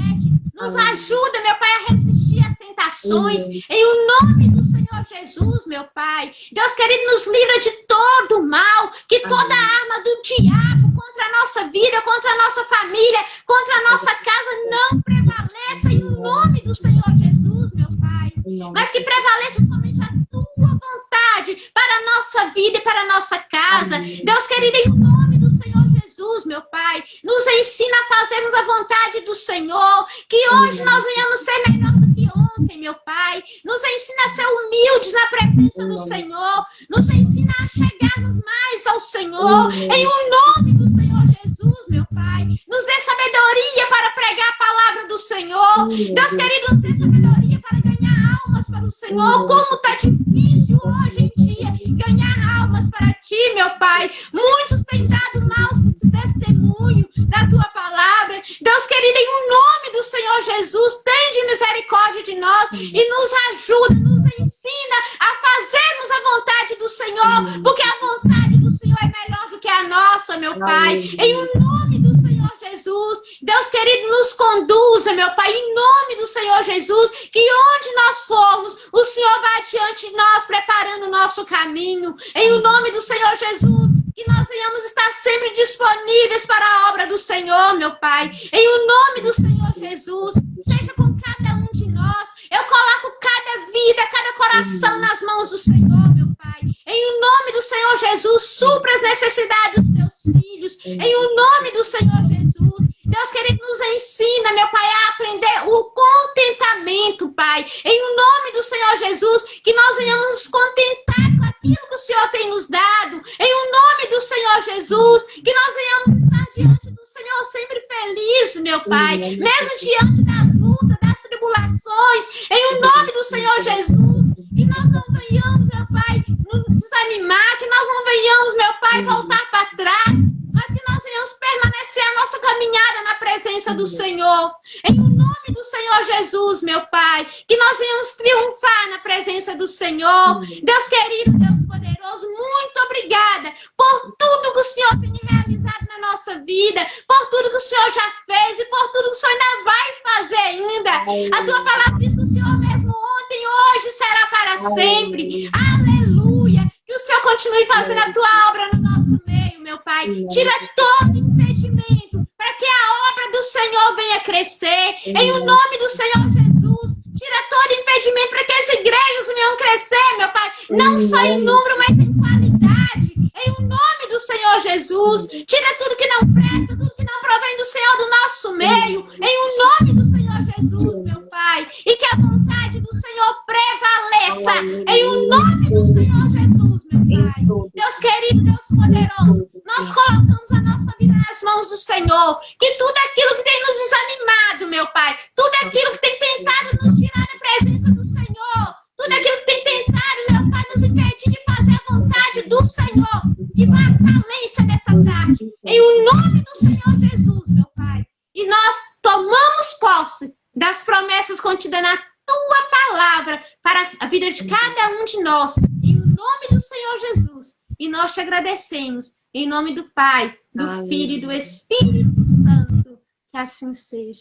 Nos ajuda, meu Pai, a resistir às tentações. Amém. Em o nome do Senhor Jesus, meu Pai. Deus querido, nos livra de todo mal, que toda arma do diabo contra a nossa vida, contra a nossa família, contra a nossa casa não prevaleça em o nome do Senhor Jesus, meu Pai. Mas que prevaleça somente a tua vontade para a nossa vida e para a nossa casa. Amém. Deus querido, em nome do Senhor Jesus, meu Pai, nos ensina a fazermos a vontade do Senhor, que hoje nós venhamos ser melhor do que ontem, meu Pai. Nos ensina a ser humildes na presença do Senhor, nos ensina a chegarmos mais ao Senhor, em o nome do Senhor Jesus, meu Pai. Nos dê sabedoria para pregar a palavra do Senhor. Deus querido, nos dê sabedoria para ganhar almas para o Senhor. Como está difícil hoje em dia ganhar almas para ti, meu Pai. Muitos têm dado maus testemunho da tua palavra. Deus querido, em o nome do Senhor Jesus, tende misericórdia de nós e nos ajuda, nos ensina a fazermos a vontade do Senhor, porque a vontade do Senhor é melhor do que a nossa, meu Pai. Em o nome do Senhor Jesus, Deus querido, nos conduza, meu Pai, em nome do Senhor Jesus, que onde nós formos, o Senhor vai adiante de nós, preparando o nosso caminho. Em o nome do Senhor Jesus, que nós venhamos estar sempre disponíveis para a obra do Senhor, meu Pai. Em o nome do Senhor Jesus, seja com cada um de nós. Eu coloco cada vida, cada coração nas mãos do Senhor, meu Pai. Em o nome do Senhor Jesus, supra as necessidades dos teus filhos. Em o nome do Senhor Jesus, Deus querido, nos ensina, meu Pai, a aprender o contentamento, Pai. Em o nome do Senhor Jesus, que nós venhamos nos contentar com aquilo que o Senhor tem nos dado. Em o nome do Senhor Jesus, que nós venhamos estar diante do Senhor sempre felizes, meu Pai. Mesmo diante das lutas, das tribulações. Em o nome do Senhor Jesus, que nós não venhamos, meu Pai, nos desanimar, que nós não venhamos, meu Pai, voltar para trás, mas que nós venhamos permanecer a nossa caminhada na presença do Senhor. Em o nome do Senhor Jesus, meu Pai, que nós venhamos triunfar na presença do Senhor. Deus querido, Deus poderoso, muito obrigada por tudo que o Senhor tem realizado na nossa vida, por tudo que o Senhor já fez e por tudo que o Senhor ainda vai fazer ainda. A tua palavra diz que o Senhor mesmo ontem, hoje será para sempre. Aleluia! Que o Senhor continue fazendo a tua obra no nosso meio, meu Pai. Tira todo impedimento para que a obra do Senhor venha crescer. Em o nome do Senhor Jesus, tira todo impedimento para que as igrejas venham crescer, meu Pai. Não só em número, mas em qualidade. Em o nome do Senhor Jesus, tira tudo que não presta, tudo que não provém do Senhor do nosso meio. Em o nome do Senhor Jesus, meu Pai. E que a vontade do Senhor prevaleça. Em o nome do Senhor Jesus, meu Pai. Deus querido, Deus poderoso, nós colocamos a nossa vida nas mãos do Senhor. Que tudo aquilo que tem nos desanimado, meu Pai, tudo aquilo que tem tentado nos tirar da presença do Senhor, tudo aquilo que tem tentado, meu Pai, nos impedir de fazer a vontade do Senhor, e vá à falência dessa tarde. Em o nome do Senhor Jesus, meu Pai. E nós tomamos posse das promessas contidas na tua palavra para a vida de cada um de nós. Em nome do Senhor Jesus. E nós te agradecemos. Em nome do Pai, do Filho e do Espírito Santo. Que assim seja.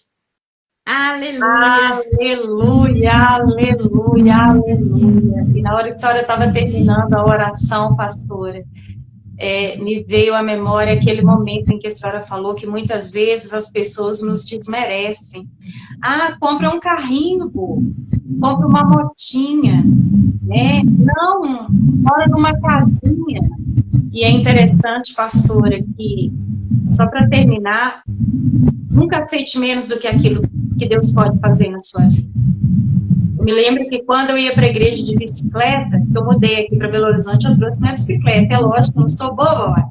Aleluia. Aleluia, aleluia, aleluia. E na hora que a senhora estava terminando a oração, pastora, me veio à memória aquele momento em que a senhora falou que muitas vezes as pessoas nos desmerecem. Ah, compra um carrinho, pô. Compra uma motinha, né? Não, mora numa casinha. E é interessante, pastora, que, só para terminar, nunca aceite menos do que aquilo que Deus pode fazer na sua vida. Eu me lembro que quando eu ia para a igreja de bicicleta, que eu mudei aqui para Belo Horizonte, eu trouxe minha bicicleta. É lógico, eu não sou boba, ué.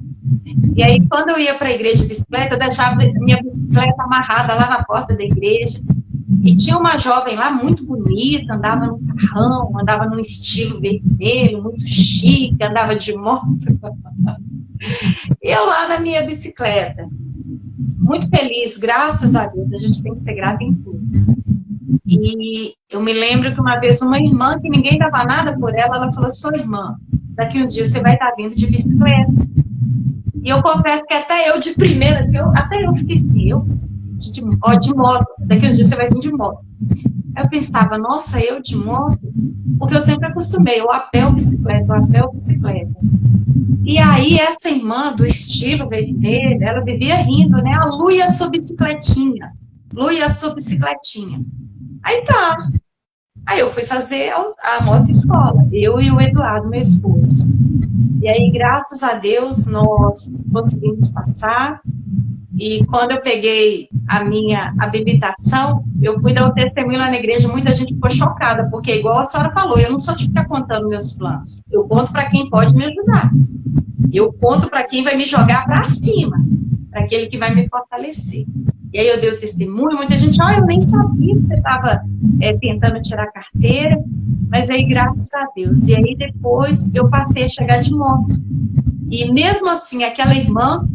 E aí, quando eu ia para a igreja de bicicleta, eu deixava minha bicicleta amarrada lá na porta da igreja. E tinha uma jovem lá muito bonita, andava num carrão, andava num estilo vermelho, muito chique, andava de moto. E eu lá na minha bicicleta, muito feliz, graças a Deus, a gente tem que ser grata em tudo. E eu me lembro que uma vez uma irmã, que ninguém dava nada por ela, ela falou: sua irmã, daqui uns dias você vai estar vindo de bicicleta. E eu confesso que até eu de primeira, assim, até eu fiquei assim, de moto, daqui uns dias você vai vir de moto. Aí eu pensava, nossa, eu de moto? Porque eu sempre acostumei, o a pé ou bicicleta, o a pé ou bicicleta. E aí essa irmã do estilo vermelho, ela vivia rindo, né? A Lu e a sua bicicletinha. Lu e a sua bicicletinha. Aí tá. Aí eu fui fazer a motoescola, eu e o Eduardo, meu esposo. E aí, graças a Deus, nós conseguimos passar. E quando eu peguei a minha habilitação, eu fui dar o testemunho lá na igreja, muita gente ficou chocada, porque igual a senhora falou, eu não sou de ficar contando meus planos. Eu conto para quem pode me ajudar. Eu conto para quem vai me jogar para cima, para aquele que vai me fortalecer. E aí eu dei o testemunho, muita gente, eu nem sabia que você estava tentando tirar a carteira, mas aí graças a Deus. E aí depois eu passei a chegar de moto. E mesmo assim, aquela irmã,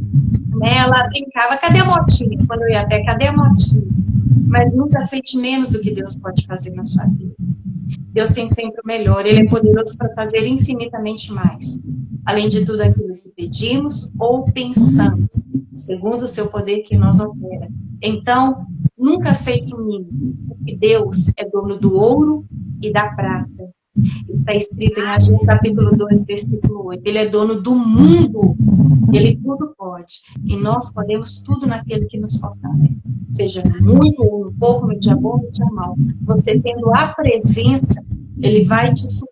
né, ela brincava, cadê a motinha? Quando eu ia até, cadê a motinha? Mas nunca aceite menos do que Deus pode fazer na sua vida. Deus tem sempre o melhor, Ele é poderoso para fazer infinitamente mais. Além de tudo aquilo que pedimos ou pensamos, segundo o seu poder que nos opera. Então, nunca aceite o mínimo, porque Deus é dono do ouro e da prata. Está escrito em Ageu capítulo 2, versículo 8. Ele é dono do mundo, Ele tudo pode. E nós podemos tudo naquele que nos fortalece. Seja muito ou um pouco, mediante bom, mediante mal. Você tendo a presença, Ele vai te suprir.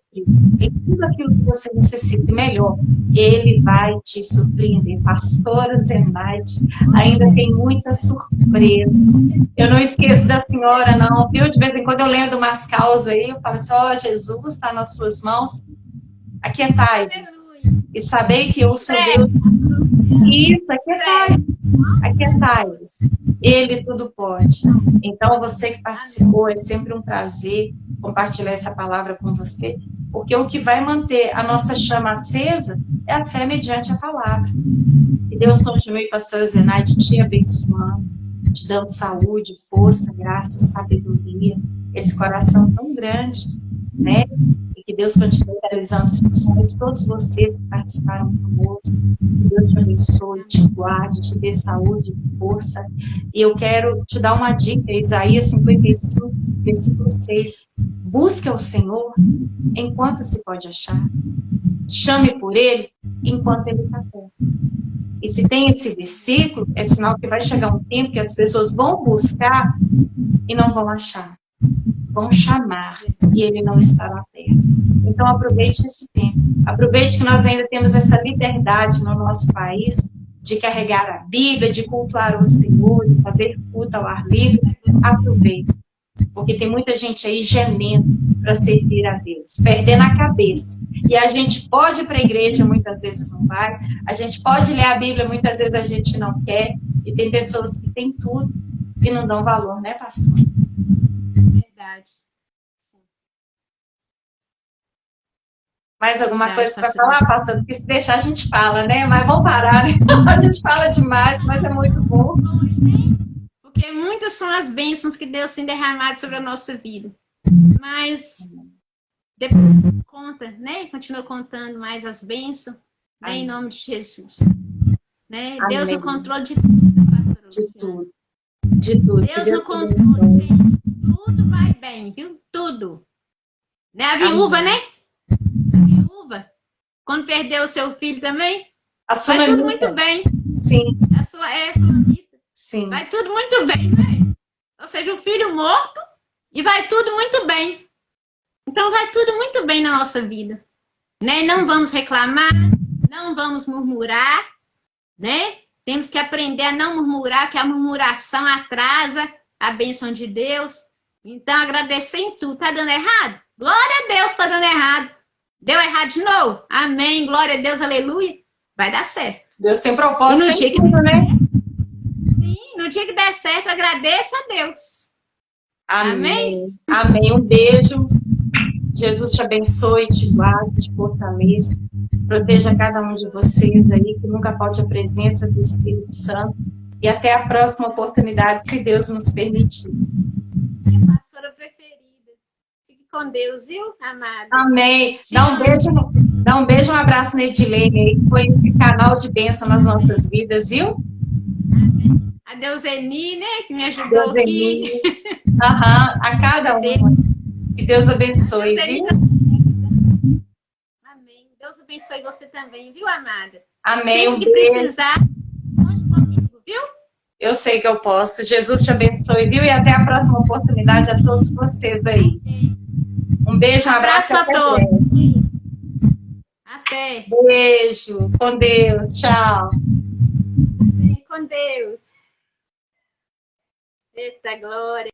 Em tudo aquilo que você necessita, melhor, Ele vai te surpreender. Pastora Zenaide ainda tem muita surpresa. Eu não esqueço da senhora, não, viu? De vez em quando eu lembro umas causas aí, eu falo assim, Jesus está nas suas mãos, aquietai-vos. E sabei que eu sou Deus. Isso, aquietai-vos. Ele tudo pode. Então, você que participou, é sempre um prazer compartilhar essa palavra com você, porque o que vai manter a nossa chama acesa é a fé mediante a palavra. Que Deus continue, pastora Zenaide, te abençoando, te dando saúde, força, graça, sabedoria, esse coração tão grande, né? E que Deus continue realizando os sonhos de todos vocês que participaram conosco. Que Deus te abençoe, te guarde, te dê saúde, força. E eu quero te dar uma dica, Isaías 55, versículo 6. Busque ao Senhor enquanto se pode achar. Chame por Ele enquanto Ele está perto. E se tem esse versículo, é sinal que vai chegar um tempo que as pessoas vão buscar e não vão achar. Vão chamar e Ele não estará perto. Então aproveite esse tempo. Aproveite que nós ainda temos essa liberdade no nosso país de carregar a Bíblia, de cultuar o Senhor, de fazer culto ao ar livre. Aproveite. Porque tem muita gente aí gemendo para servir a Deus, perdendo a cabeça. E a gente pode ir para a igreja, muitas vezes não vai. A gente pode ler a Bíblia, muitas vezes a gente não quer. E tem pessoas que têm tudo e não dão valor, né, pastor? Verdade. Mais alguma coisa para falar, pastor? Porque se deixar a gente fala, né? Mas vamos parar, né? A gente fala demais, mas é muito bom. Porque muitas são as bênçãos que Deus tem derramado sobre a nossa vida. Mas depois conta, né? Continua contando mais as bênçãos, né? Em nome de Jesus. Né? Deus no controle de tudo, pastora Luciana. De tudo. De tudo. Deus no controle, gente. Tudo vai bem, viu? Tudo. Né? A viúva, né? A viúva. Quando perdeu o seu filho também, vai tudo muito bem. Sim. A sua vida. Sim. Vai tudo muito bem, né? Ou seja, o filho morto e vai tudo muito bem. Então vai tudo muito bem na nossa vida. Né? Não vamos reclamar, não vamos murmurar, né? Temos que aprender a não murmurar, que a murmuração atrasa a bênção de Deus. Então agradecer em tudo. Tá dando errado? Glória a Deus, tá dando errado. Deu errado de novo? Amém, glória a Deus, aleluia. Vai dar certo. Deus tem propósito no dia em tudo, né? Sim, no dia que der certo, agradeça a Deus. Amém? Amém. Um beijo. Jesus te abençoe, te guarde, te fortaleça. Proteja cada um de vocês aí, que nunca falte a presença do Espírito Santo. E até a próxima oportunidade, se Deus nos permitir. Minha pastora preferida. Fique com Deus, viu, amada? Amém. Dá um beijo, um abraço na Edilene aí, que foi esse canal de bênção nas nossas vidas, viu? Amém. A Deuseni, né, que me ajudou aqui. A cada um. Que Deus abençoe, viu? Amém. Deus abençoe você também, viu, amada? Amém. Sempre que precisar, conte comigo, viu? Eu sei que eu posso. Jesus te abençoe, viu? E até a próxima oportunidade a todos vocês aí. Um beijo, um abraço a todos. Até. Beijo. Com Deus. Tchau. Com Deus. Eita glória.